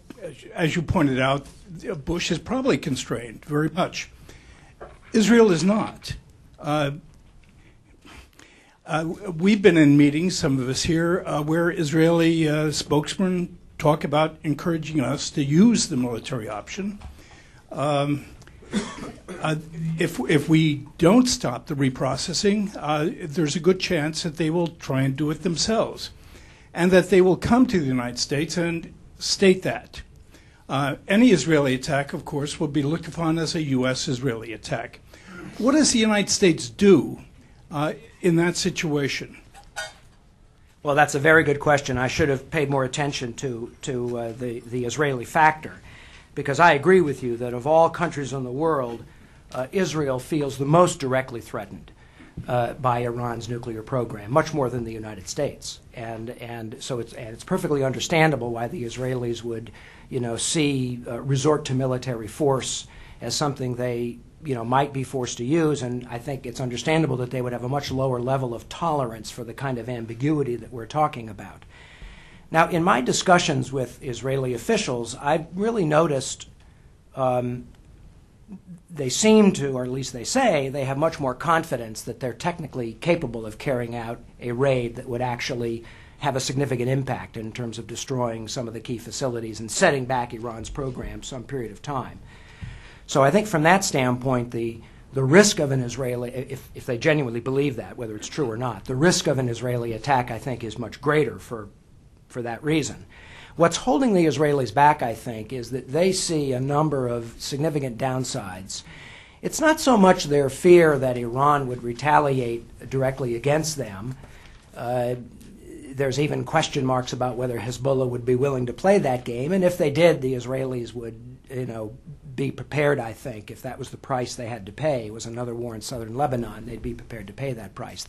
as you pointed out, Bush is probably constrained very much. Israel is not. We've been in meetings, some of us here, where Israeli spokesmen talk about encouraging us to use the military option. If we don't stop the reprocessing, there's a good chance that they will try and do it themselves, and that they will come to the United States and state that. Any Israeli attack, of course, will be looked upon as a U.S.-Israeli attack. What does the United States do in that situation?
Well, that's a very good question. I should have paid more attention to the Israeli factor, because I agree with you that of all countries in the world, Israel feels the most directly threatened by Iran's nuclear program, much more than the United States. And so it's perfectly understandable why the Israelis would, see resort to military force as something they might be forced to use, and I think it's understandable that they would have a much lower level of tolerance for the kind of ambiguity that we're talking about. Now, in my discussions with Israeli officials, I've really noticed they seem to, or at least they say, they have much more confidence that they're technically capable of carrying out a raid that would actually have a significant impact in terms of destroying some of the key facilities and setting back Iran's program some period of time. So I think from that standpoint, the risk of an Israeli, if they genuinely believe that, whether it's true or not, the risk of an Israeli attack, I think, is much greater for that reason. What's holding the Israelis back, I think, is that they see a number of significant downsides. It's not so much their fear that Iran would retaliate directly against them. There's even question marks about whether Hezbollah would be willing to play that game, and if they did, the Israelis would, be prepared, I think, if that was the price they had to pay. It was another war in southern Lebanon, they'd be prepared to pay that price.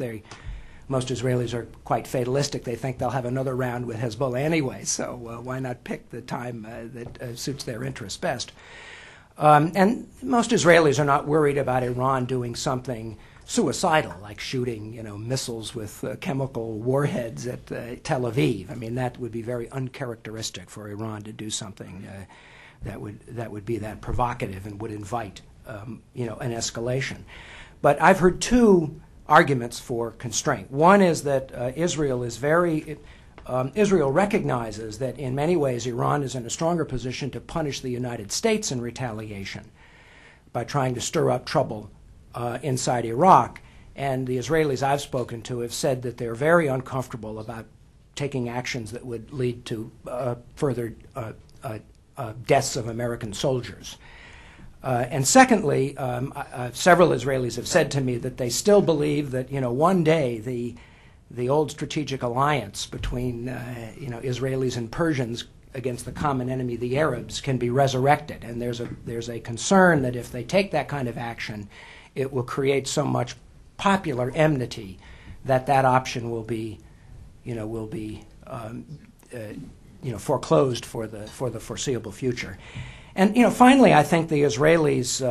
Most Israelis are quite fatalistic. They think they'll have another round with Hezbollah anyway, so why not pick the time that suits their interests best? And most Israelis are not worried about Iran doing something suicidal, like shooting missiles with chemical warheads at Tel Aviv. I mean, that would be very uncharacteristic for Iran to do something that would be that provocative and would invite an escalation. But I've heard two arguments for constraint. One is that Israel recognizes that in many ways Iran is in a stronger position to punish the United States in retaliation by trying to stir up trouble inside Iraq. And the Israelis I've spoken to have said that they're very uncomfortable about taking actions that would lead to further deaths of American soldiers. And secondly, several Israelis have said to me that they still believe that one day the old strategic alliance between Israelis and Persians against the common enemy, the Arabs, can be resurrected. And there's a concern that if they take that kind of action, it will create so much popular enmity that option will be foreclosed for the foreseeable future. And finally, I think the Israelis,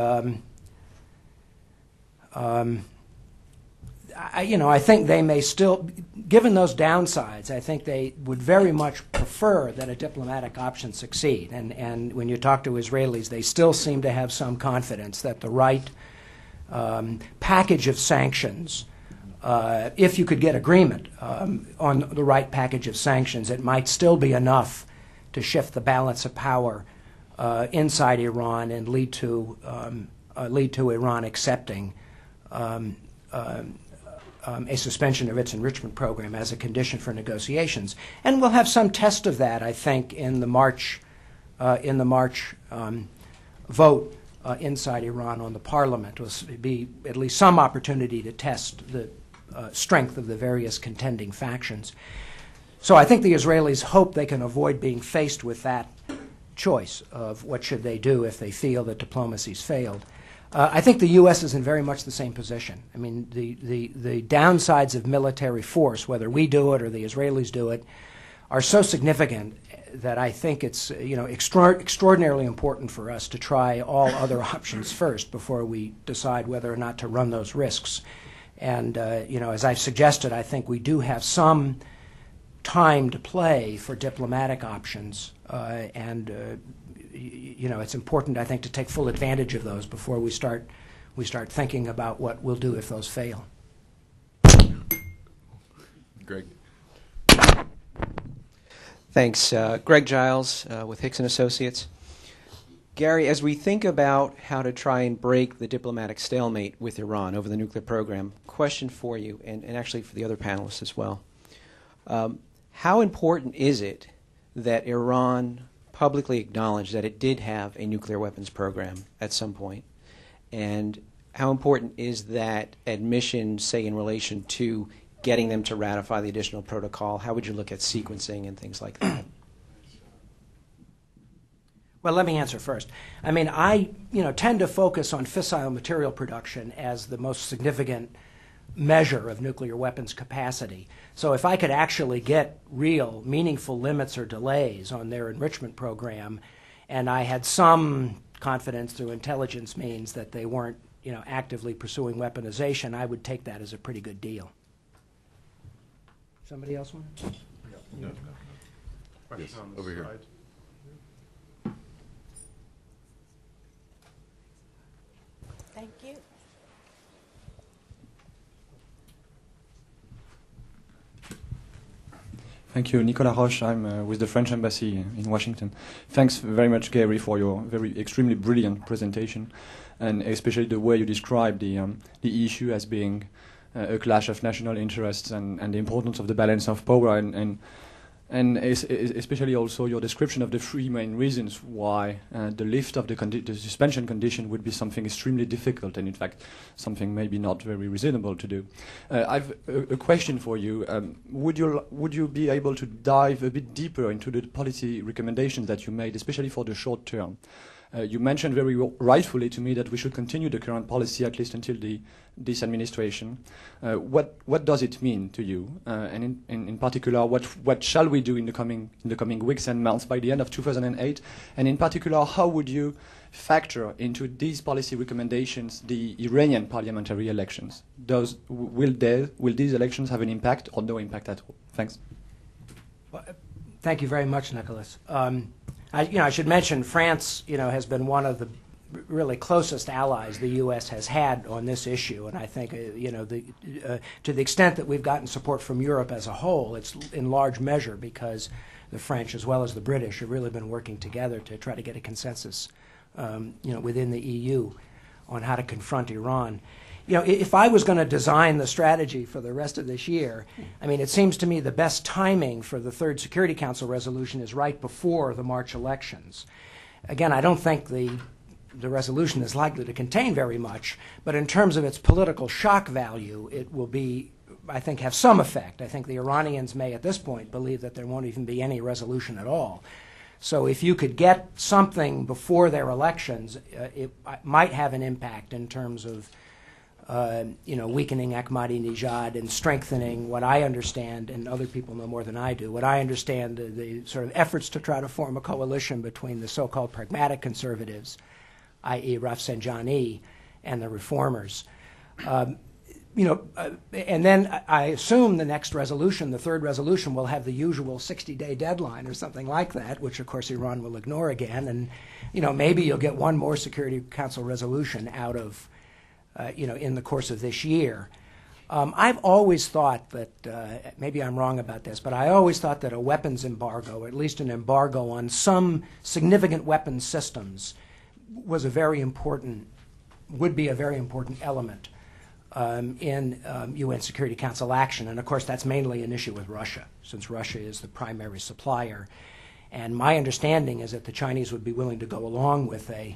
I think they may still, given those downsides, I think they would very much prefer that a diplomatic option succeed. And when you talk to Israelis, they still seem to have some confidence that the right package of sanctions, if you could get agreement on the right package of sanctions, it might still be enough to shift the balance of power inside Iran and lead to Iran accepting a suspension of its enrichment program as a condition for negotiations. And we'll have some test of that, I think, in the March vote inside Iran on the parliament. Will be at least some opportunity to test the strength of the various contending factions. So I think the Israelis hope they can avoid being faced with that choice of what should they do if they feel that diplomacy's failed. I think the U.S. is in very much the same position. I mean, the downsides of military force, whether we do it or the Israelis do it, are so significant that I think it's extraordinarily important for us to try all other options first before we decide whether or not to run those risks. And as I've suggested, I think we do have some time to play for diplomatic options, it's important, I think, to take full advantage of those before we start thinking about what we'll do if those fail.
Greg.
Thanks. Greg Giles with Hicks & Associates. Gary, as we think about how to try and break the diplomatic stalemate with Iran over the nuclear program, question for you, and actually for the other panelists as well. How important is it that Iran publicly acknowledge that it did have a nuclear weapons program at some point? And how important is that admission, say, in relation to getting them to ratify the additional protocol? How would you look at sequencing and things like that?
Well, let me answer first. I mean, I tend to focus on fissile material production as the most significant measure of nuclear weapons capacity. So if I could actually get real, meaningful limits or delays on their enrichment program, and I had some confidence through intelligence means that they weren't, actively pursuing weaponization, I would take that as a pretty good deal. Somebody else want to?
No. Yes, over here.
Thank you.
Thank you. Nicolas Roche. I'm with the French Embassy in Washington. Thanks very much, Gary, for your extremely brilliant presentation, and especially the way you described the issue as being a clash of national interests and the importance of the balance of power, and especially also your description of the three main reasons why the lift of the suspension condition would be something extremely difficult, and in fact something maybe not very reasonable to do. I've a question for you. Would you be able to dive a bit deeper into the policy recommendations that you made, especially for the short term? You mentioned very rightfully to me that we should continue the current policy at least until this administration. What does it mean to you? And in particular, what shall we do in the coming weeks and months by the end of 2008? And in particular, how would you factor into these policy recommendations the Iranian parliamentary elections? Will these elections have an impact or no impact at all? Thanks.
Well, thank you very much, Nicholas. I should mention France, has been one of the really closest allies the U.S. has had on this issue, and I think, to the extent that we've gotten support from Europe as a whole, it's in large measure because the French as well as the British have really been working together to try to get a consensus, within the EU on how to confront Iran. If I was going to design the strategy for the rest of this year, I mean, it seems to me the best timing for the Third Security Council resolution is right before the March elections. Again, I don't think the resolution is likely to contain very much, but in terms of its political shock value, it will be, I think, have some effect. I think the Iranians may at this point believe that there won't even be any resolution at all. So if you could get something before their elections, it might have an impact in terms of weakening Ahmadinejad and strengthening what I understand, and other people know more than I do, what I understand the sort of efforts to try to form a coalition between the so-called pragmatic conservatives, i.e. Rafsanjani, and the reformers. And then I assume the next resolution, the third resolution, will have the usual 60-day deadline or something like that, which of course Iran will ignore again. And maybe you'll get one more Security Council resolution out of, in the course of this year. I've always thought that, maybe I'm wrong about this, but I always thought that a weapons embargo, or at least an embargo on some significant weapons systems, would be a very important element in UN Security Council action. And of course that's mainly an issue with Russia, since Russia is the primary supplier. And my understanding is that the Chinese would be willing to go along with a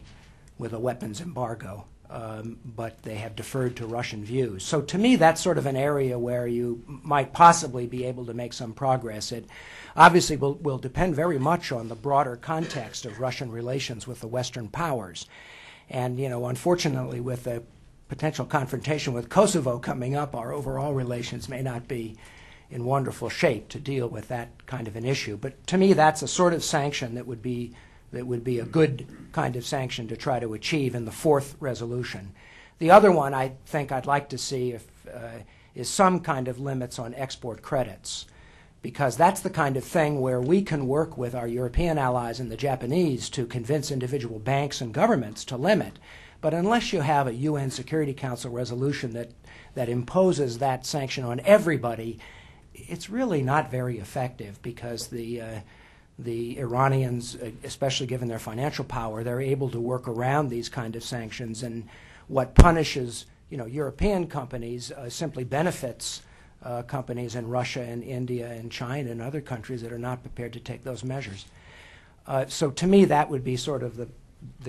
weapons embargo, but they have deferred to Russian views. So to me that's sort of an area where you might possibly be able to make some progress. It obviously will depend very much on the broader context of Russian relations with the Western powers. And unfortunately, with the potential confrontation with Kosovo coming up, our overall relations may not be in wonderful shape to deal with that kind of an issue. But to me, that's a sort of sanction that would be a good kind of sanction to try to achieve in the fourth resolution. The other one I think I'd like to see is some kind of limits on export credits, because that's the kind of thing where we can work with our European allies and the Japanese to convince individual banks and governments to limit. But unless you have a UN Security Council resolution that imposes that sanction on everybody, it's really not very effective, because the Iranians, especially given their financial power, they're able to work around these kind of sanctions, and what punishes European companies simply benefits companies in Russia and India and China and other countries that are not prepared to take those measures. So to me that would be sort of the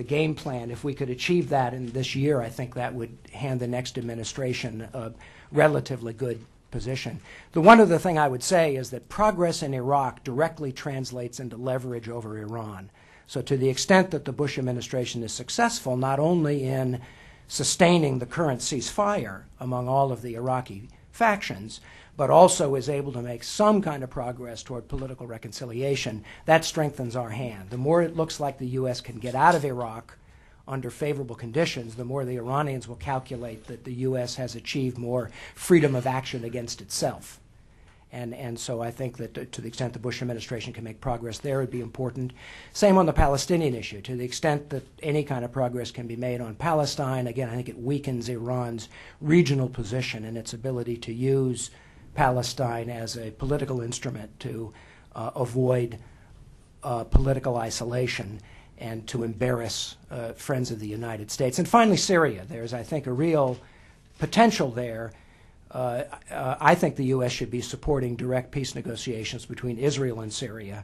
game plan. If we could achieve that in this year, I think that would hand the next administration a relatively good position. The one other thing I would say is that progress in Iraq directly translates into leverage over Iran. So to the extent that the Bush administration is successful, not only in sustaining the current ceasefire among all of the Iraqi factions, but also is able to make some kind of progress toward political reconciliation, that strengthens our hand. The more it looks like the U.S. can get out of Iraq under favorable conditions, the more the Iranians will calculate that the U.S. has achieved more freedom of action against itself. And so I think that to the extent the Bush administration can make progress there, would be important. Same on the Palestinian issue. To the extent that any kind of progress can be made on Palestine, again, I think it weakens Iran's regional position and its ability to use Palestine as a political instrument to avoid political isolation and to embarrass friends of the United States. And finally, Syria. There's, I think, a real potential there. I think the U.S. should be supporting direct peace negotiations between Israel and Syria.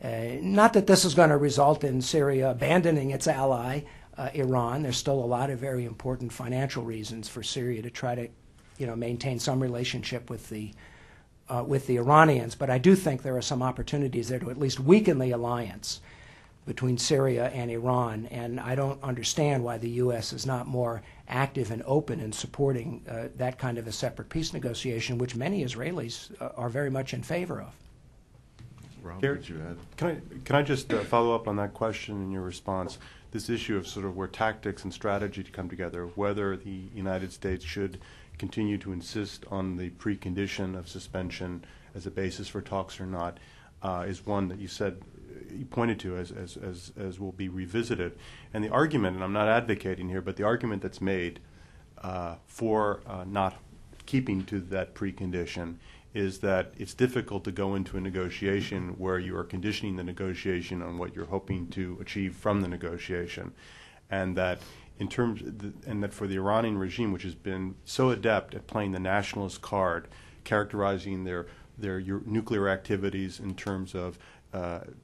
Not that this is going to result in Syria abandoning its ally, Iran. There's still a lot of very important financial reasons for Syria to try to maintain some relationship with the Iranians. But I do think there are some opportunities there to at least weaken the alliance between Syria and Iran, and I don't understand why the U.S. is not more active and open in supporting that kind of a separate peace negotiation, which many Israelis are very much in favor of.
Rob,
Gary,
would you add?
Can I just follow up on that question in your response? This issue of sort of where tactics and strategy to come together, whether the United States should continue to insist on the precondition of suspension as a basis for talks or not, is one that you pointed to as will be revisited. And the argument, and I'm not advocating here, but the argument that's made for not keeping to that precondition is that it's difficult to go into a negotiation where you are conditioning the negotiation on what you're hoping to achieve from the negotiation, and that that for the Iranian regime, which has been so adept at playing the nationalist card, characterizing their nuclear activities in terms of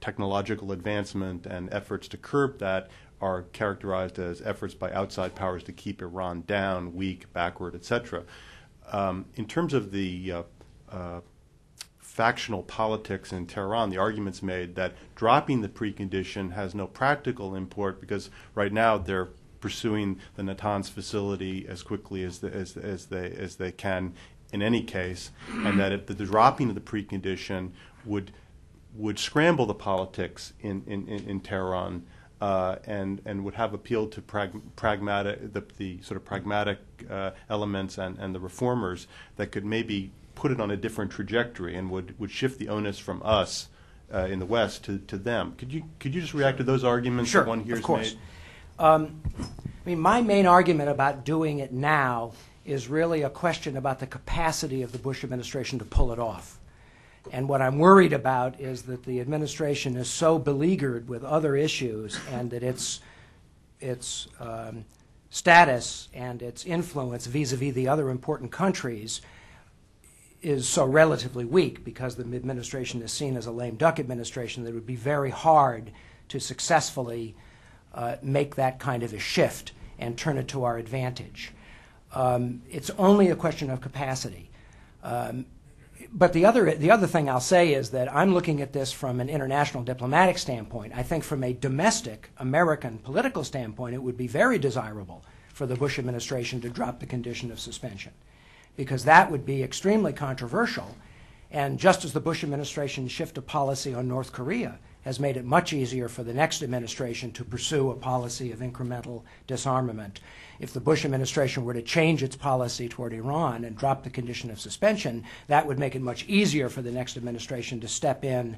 technological advancement and efforts to curb that, are characterized as efforts by outside powers to keep Iran down, weak, backward, etc. In terms of the factional politics in Tehran, the argument's made that dropping the precondition has no practical import because right now they're pursuing the Natanz facility as quickly as they can in any case, and that if the dropping of the precondition would scramble the politics in Tehran and would have appealed to the sort of pragmatic elements and the reformers that could maybe put it on a different trajectory and would shift the onus from us in the West to them. Could you just react to those arguments
Sure,
that one here's
of course.
made?
I mean, my main argument about doing it now is really a question about the capacity of the Bush administration to pull it off. And what I'm worried about is that the administration is so beleaguered with other issues and that its status and its influence vis-a-vis the other important countries is so relatively weak because the administration is seen as a lame duck administration that it would be very hard to successfully make that kind of a shift and turn it to our advantage. It's only a question of capacity. But the other thing I'll say is that I'm looking at this from an international diplomatic standpoint. I think from a domestic American political standpoint, it would be very desirable for the Bush administration to drop the condition of suspension, because that would be extremely controversial. And just as the Bush administration shift of policy on North Korea has made it much easier for the next administration to pursue a policy of incremental disarmament, if the Bush administration were to change its policy toward Iran and drop the condition of suspension, that would make it much easier for the next administration to step in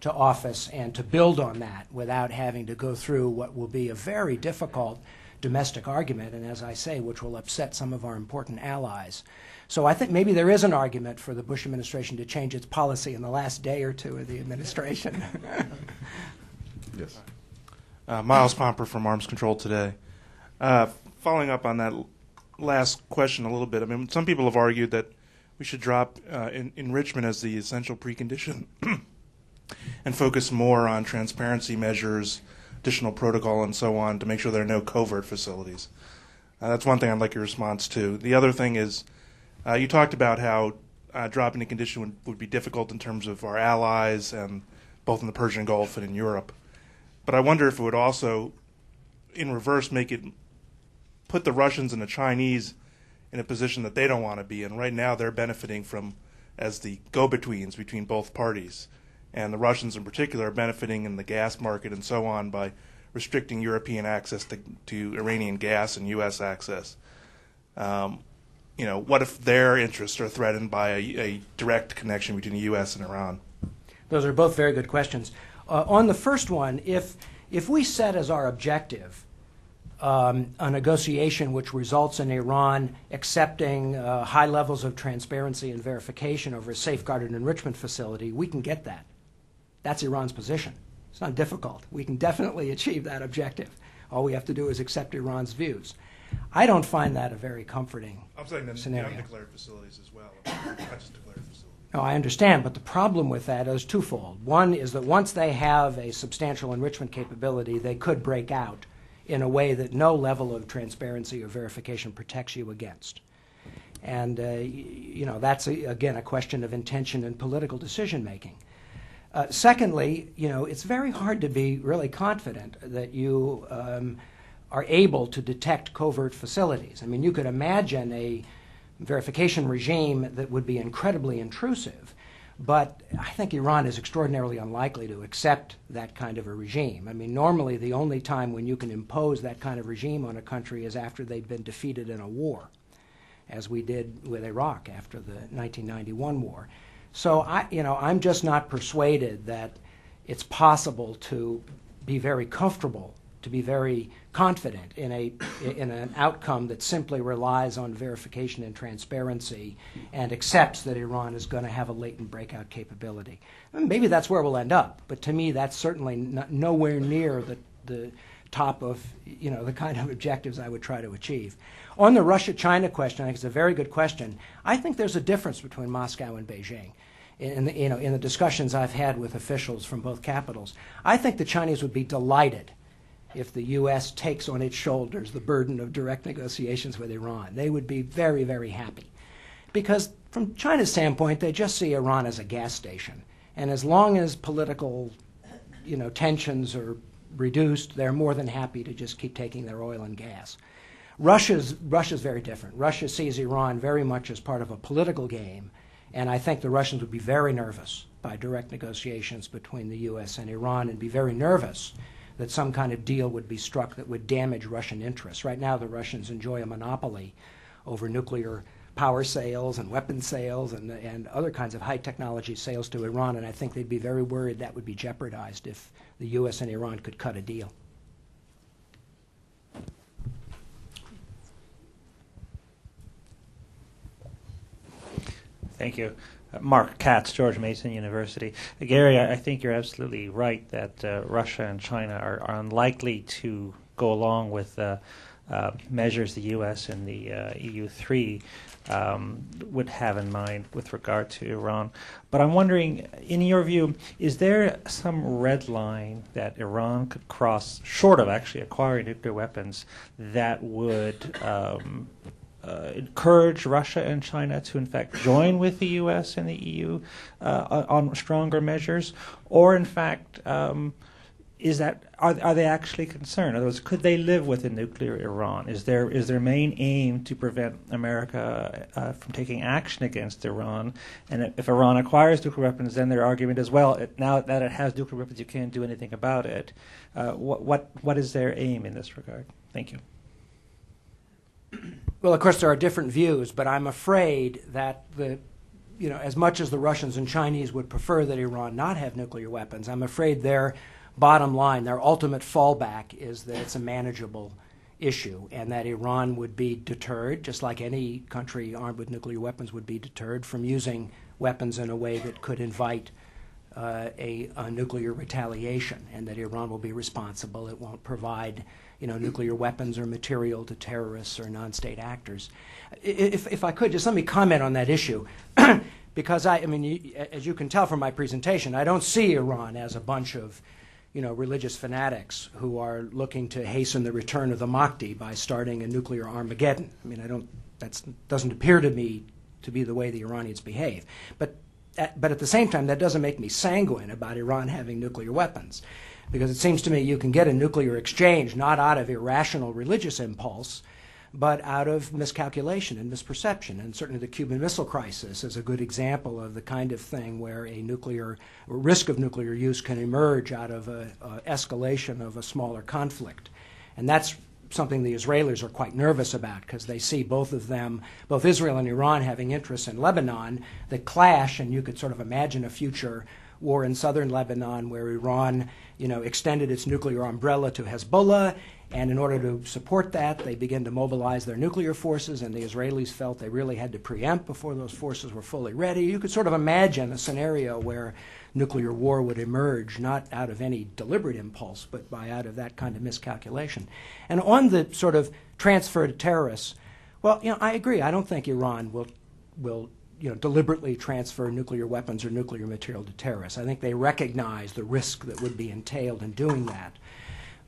to office and to build on that without having to go through what will be a very difficult domestic argument, and as I say, which will upset some of our important allies. So I think maybe there is an argument for the Bush administration to change its policy in the last day or two of the administration.
Yes.
Miles Pomper from Arms Control Today. Following up on that last question a little bit, I mean, some people have argued that we should drop enrichment as the essential precondition and focus more on transparency measures, additional protocol, and so on to make sure there are no covert facilities. That's one thing I'd like your response to. The other thing is, you talked about how dropping the condition would be difficult in terms of our allies, and both in the Persian Gulf and in Europe. But I wonder if it would also, in reverse, put the Russians and the Chinese in a position that they don't want to be in. Right now they're benefiting from, as the go-betweens between both parties. And the Russians in particular are benefiting in the gas market and so on by restricting European access to Iranian gas and U.S. access. What if their interests are threatened by a direct connection between the U.S. and Iran?
Those are both very good questions. On the first one, if we set as our objective a negotiation which results in Iran accepting high levels of transparency and verification over a safeguarded enrichment facility, we can get that. That's Iran's position. It's not difficult. We can definitely achieve that objective. All we have to do is accept Iran's views. I don't find that a very comforting scenario.
I'm saying the undeclared facilities as well, not just declared facilities.
No, I understand, but the problem with that is twofold. One is that once they have a substantial enrichment capability, they could break out in a way that no level of transparency or verification protects you against. And, that's, again, a question of intention and political decision-making. Secondly, it's very hard to be really confident that you are able to detect covert facilities. I mean, you could imagine a verification regime that would be incredibly intrusive, but I think Iran is extraordinarily unlikely to accept that kind of a regime. I mean, normally the only time when you can impose that kind of regime on a country is after they've been defeated in a war, as we did with Iraq after the 1991 war. So I'm just not persuaded that it's possible to be very comfortable, to be very confident in an outcome that simply relies on verification and transparency and accepts that Iran is going to have a latent breakout capability. And maybe that's where we'll end up, but to me that's certainly nowhere near the top of the kind of objectives I would try to achieve. On the Russia-China question, I think it's a very good question. I think there's a difference between Moscow and Beijing. In the discussions I've had with officials from both capitals, I think the Chinese would be delighted if the U.S. takes on its shoulders the burden of direct negotiations with Iran. They would be very, very happy. because from China's standpoint, they just see Iran as a gas station. And as long as political, tensions are reduced, they're more than happy to just keep taking their oil and gas. Russia's very different. Russia sees Iran very much as part of a political game, and I think the Russians would be very nervous by direct negotiations between the U.S. and Iran, and be very nervous that some kind of deal would be struck that would damage Russian interests. Right now, the Russians enjoy a monopoly over nuclear power sales and weapons sales and other kinds of high technology sales to Iran, and I think they'd be very worried that would be jeopardized if the U.S. and Iran could cut a deal.
Thank you. Mark Katz, George Mason University. Gary, I think you're absolutely right that Russia and China are unlikely to go along with measures the U.S. and the EU3 would have in mind with regard to Iran. But I'm wondering, in your view, is there some red line that Iran could cross, short of actually acquiring nuclear weapons, that would encourage Russia and China to in fact join with the U.S. and the EU on stronger measures, or in fact are they actually concerned? In other words, could they live with a nuclear Iran? Is their main aim to prevent America from taking action against Iran? And if Iran acquires nuclear weapons, then their argument is, well, now that it has nuclear weapons, you can't do anything about it. What is their aim in this regard? Thank you.
Well, of course, there are different views, but I'm afraid that as much as the Russians and Chinese would prefer that Iran not have nuclear weapons, I'm afraid their bottom line, their ultimate fallback, is that it's a manageable issue and that Iran would be deterred, just like any country armed with nuclear weapons would be deterred, from using weapons in a way that could invite a nuclear retaliation, and that Iran will be responsible. It won't provide nuclear weapons or material to terrorists or non-state actors. If I could, just let me comment on that issue. Because as you can tell from my presentation, I don't see Iran as a bunch of religious fanatics who are looking to hasten the return of the Mahdi by starting a nuclear Armageddon. That doesn't appear to me to be the way the Iranians behave. But at the same time, that doesn't make me sanguine about Iran having nuclear weapons. Because it seems to me you can get a nuclear exchange not out of irrational religious impulse, but out of miscalculation and misperception. And certainly the Cuban Missile Crisis is a good example of the kind of thing where a risk of nuclear use can emerge out of an escalation of a smaller conflict. And that's something the Israelis are quite nervous about, because they see both Israel and Iran, having interests in Lebanon that clash, and you could sort of imagine a future war in southern Lebanon where Iran extended its nuclear umbrella to Hezbollah, and in order to support that, they began to mobilize their nuclear forces, and the Israelis felt they really had to preempt before those forces were fully ready. You could sort of imagine a scenario where nuclear war would emerge, not out of any deliberate impulse, but out of that kind of miscalculation. And on the sort of transfer to terrorists, well, I agree. I don't think Iran will deliberately transfer nuclear weapons or nuclear material to terrorists. I think they recognize the risk that would be entailed in doing that.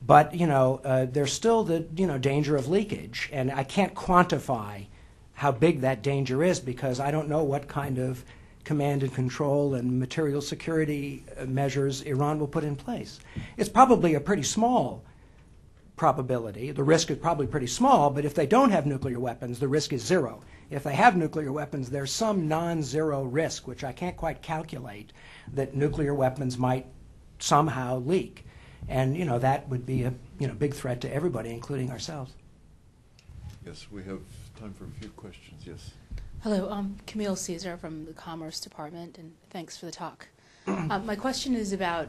But, there's still the, danger of leakage. And I can't quantify how big that danger is, because I don't know what kind of command and control and material security measures Iran will put in place. It's probably a pretty small probability. The risk is probably pretty small, but if they don't have nuclear weapons, the risk is zero. If they have nuclear weapons, there's some non-zero risk, which I can't quite calculate, that nuclear weapons might somehow leak. And, that would be a big threat to everybody, including ourselves.
Yes, we have time for a few questions. Yes.
Hello, I'm Camille Caesar from the Commerce Department, and thanks for the talk. My question is about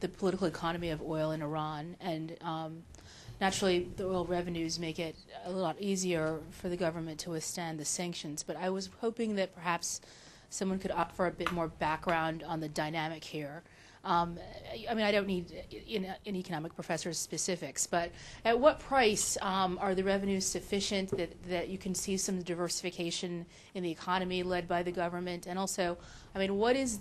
the political economy of oil in Iran, and naturally the oil revenues make it a lot easier for the government to withstand the sanctions, but I was hoping that perhaps someone could offer a bit more background on the dynamic here. I don't need an economic professor's specifics, but at what price are the revenues sufficient that you can see some diversification in the economy led by the government? And also, what's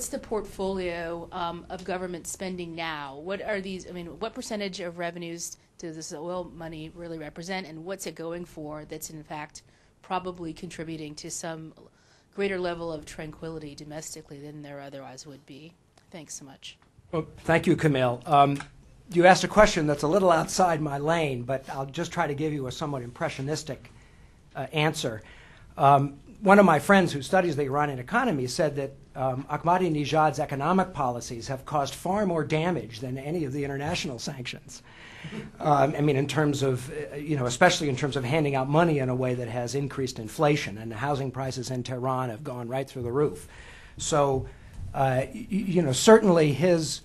the portfolio of government spending now? What are these? What percentage of revenues does this oil money really represent, and what's it going for that's in fact probably contributing to some greater level of tranquility domestically than there otherwise would be. Thanks so much.
Well, thank you, Camille. You asked a question that's a little outside my lane, but I'll just try to give you a somewhat impressionistic answer. One of my friends who studies the Iranian economy said that Ahmadinejad's economic policies have caused far more damage than any of the international sanctions. I mean, in terms of, especially in terms of handing out money in a way that has increased inflation, and the housing prices in Tehran have gone right through the roof. So, certainly his,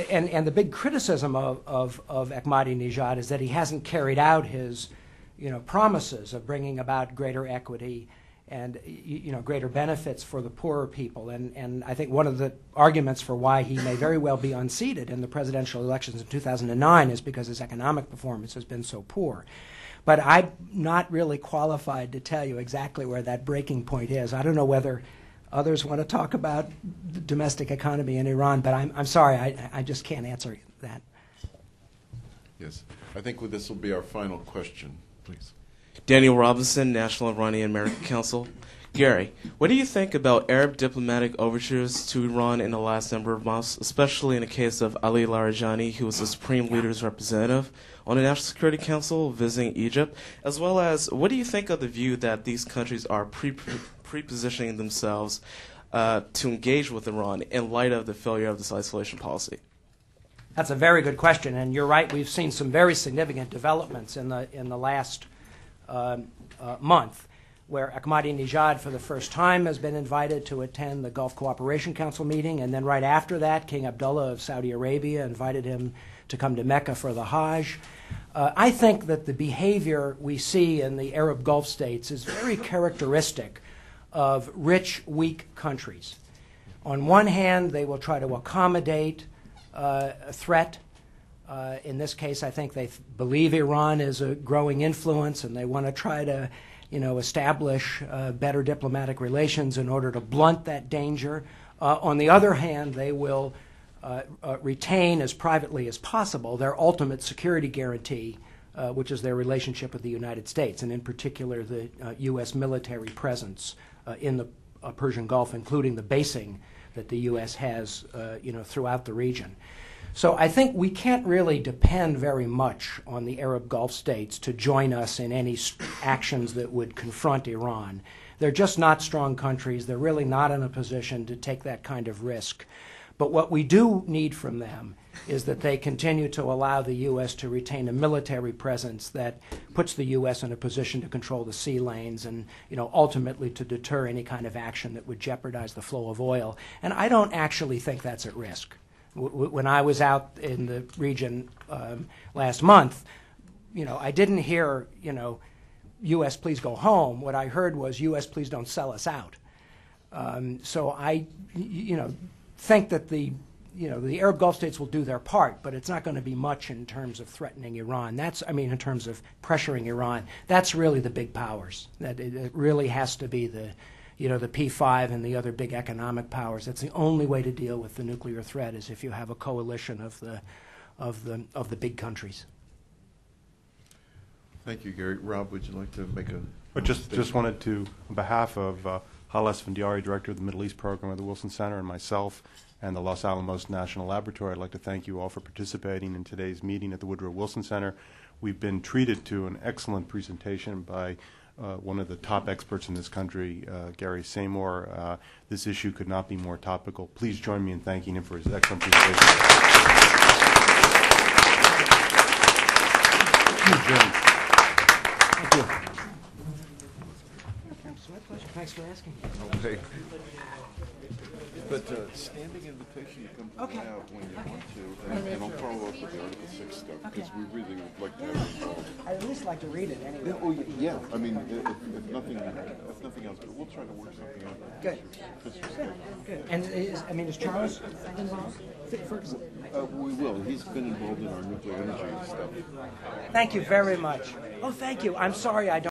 and the big criticism of Ahmadinejad is that he hasn't carried out his, promises of bringing about greater equity and greater benefits for the poorer people. And I think one of the arguments for why he may very well be unseated in the presidential elections in 2009 is because his economic performance has been so poor. But I'm not really qualified to tell you exactly where that breaking point is. I don't know whether others want to talk about the domestic economy in Iran, but I'm sorry, I just can't answer that.
Yes. I think this will be our final question, please.
Daniel Robinson, National Iranian American Council. Gary, what do you think about Arab diplomatic overtures to Iran in the last number of months, especially in the case of Ali Larijani, who was the Supreme Leader's representative on the National Security Council visiting Egypt, as well as what do you think of the view that these countries are pre-positioning themselves to engage with Iran in light of the failure of this isolation policy?
That's a very good question, and you're right. We've seen some very significant developments in the last month, where Ahmadinejad for the first time has been invited to attend the Gulf Cooperation Council meeting, and then right after that, King Abdullah of Saudi Arabia invited him to come to Mecca for the Hajj. I think that the behavior we see in the Arab Gulf states is very characteristic of rich, weak countries. On one hand, they will try to accommodate a threat. In this case, I think they believe Iran is a growing influence, and they want to try to, establish better diplomatic relations in order to blunt that danger. On the other hand, they will retain as privately as possible their ultimate security guarantee, which is their relationship with the United States, and in particular the U.S. military presence in the Persian Gulf, including the basing that the U.S. has, throughout the region. So I think we can't really depend very much on the Arab Gulf states to join us in any actions that would confront Iran. They're just not strong countries. They're really not in a position to take that kind of risk. But what we do need from them is that they continue to allow the U.S. to retain a military presence that puts the U.S. in a position to control the sea lanes and, ultimately to deter any kind of action that would jeopardize the flow of oil. And I don't actually think that's at risk. When I was out in the region last month, I didn't hear, U.S. please go home. What I heard was U.S. please don't sell us out. So I, think that the Arab Gulf states will do their part, but it's not going to be much in terms of threatening Iran. In terms of pressuring Iran. That's really the big powers. That it really has to be the P5 and the other big economic powers. That's the only way to deal with the nuclear threat, is if you have a coalition of the big countries.
Thank you, Gary. Rob, would you like to make a?
I just wanted to, on behalf of Hala Esfandiari, Director of the Middle East Program at the Wilson Center, and myself and the Los Alamos National Laboratory, I'd like to thank you all for participating in today's meeting at the Woodrow Wilson Center. We've been treated to an excellent presentation by one of the top experts in this country, Gary Samore. This issue could not be more topical. Please join me in thanking him for his excellent presentation.
Thank you. Thanks for asking.
Okay. But standing invitation to come point out when you want to, and I'll follow up with the Article 6 stuff, because we really would like to have you involved.
I'd at least like to read it anyway.
Yeah, yeah. I mean, if nothing else, but we'll try to work something out.
Good. Good. And is Charles involved? Ferguson?
We will. He's been involved in our nuclear energy stuff.
Thank you very much. Oh, thank you. I'm sorry I don't.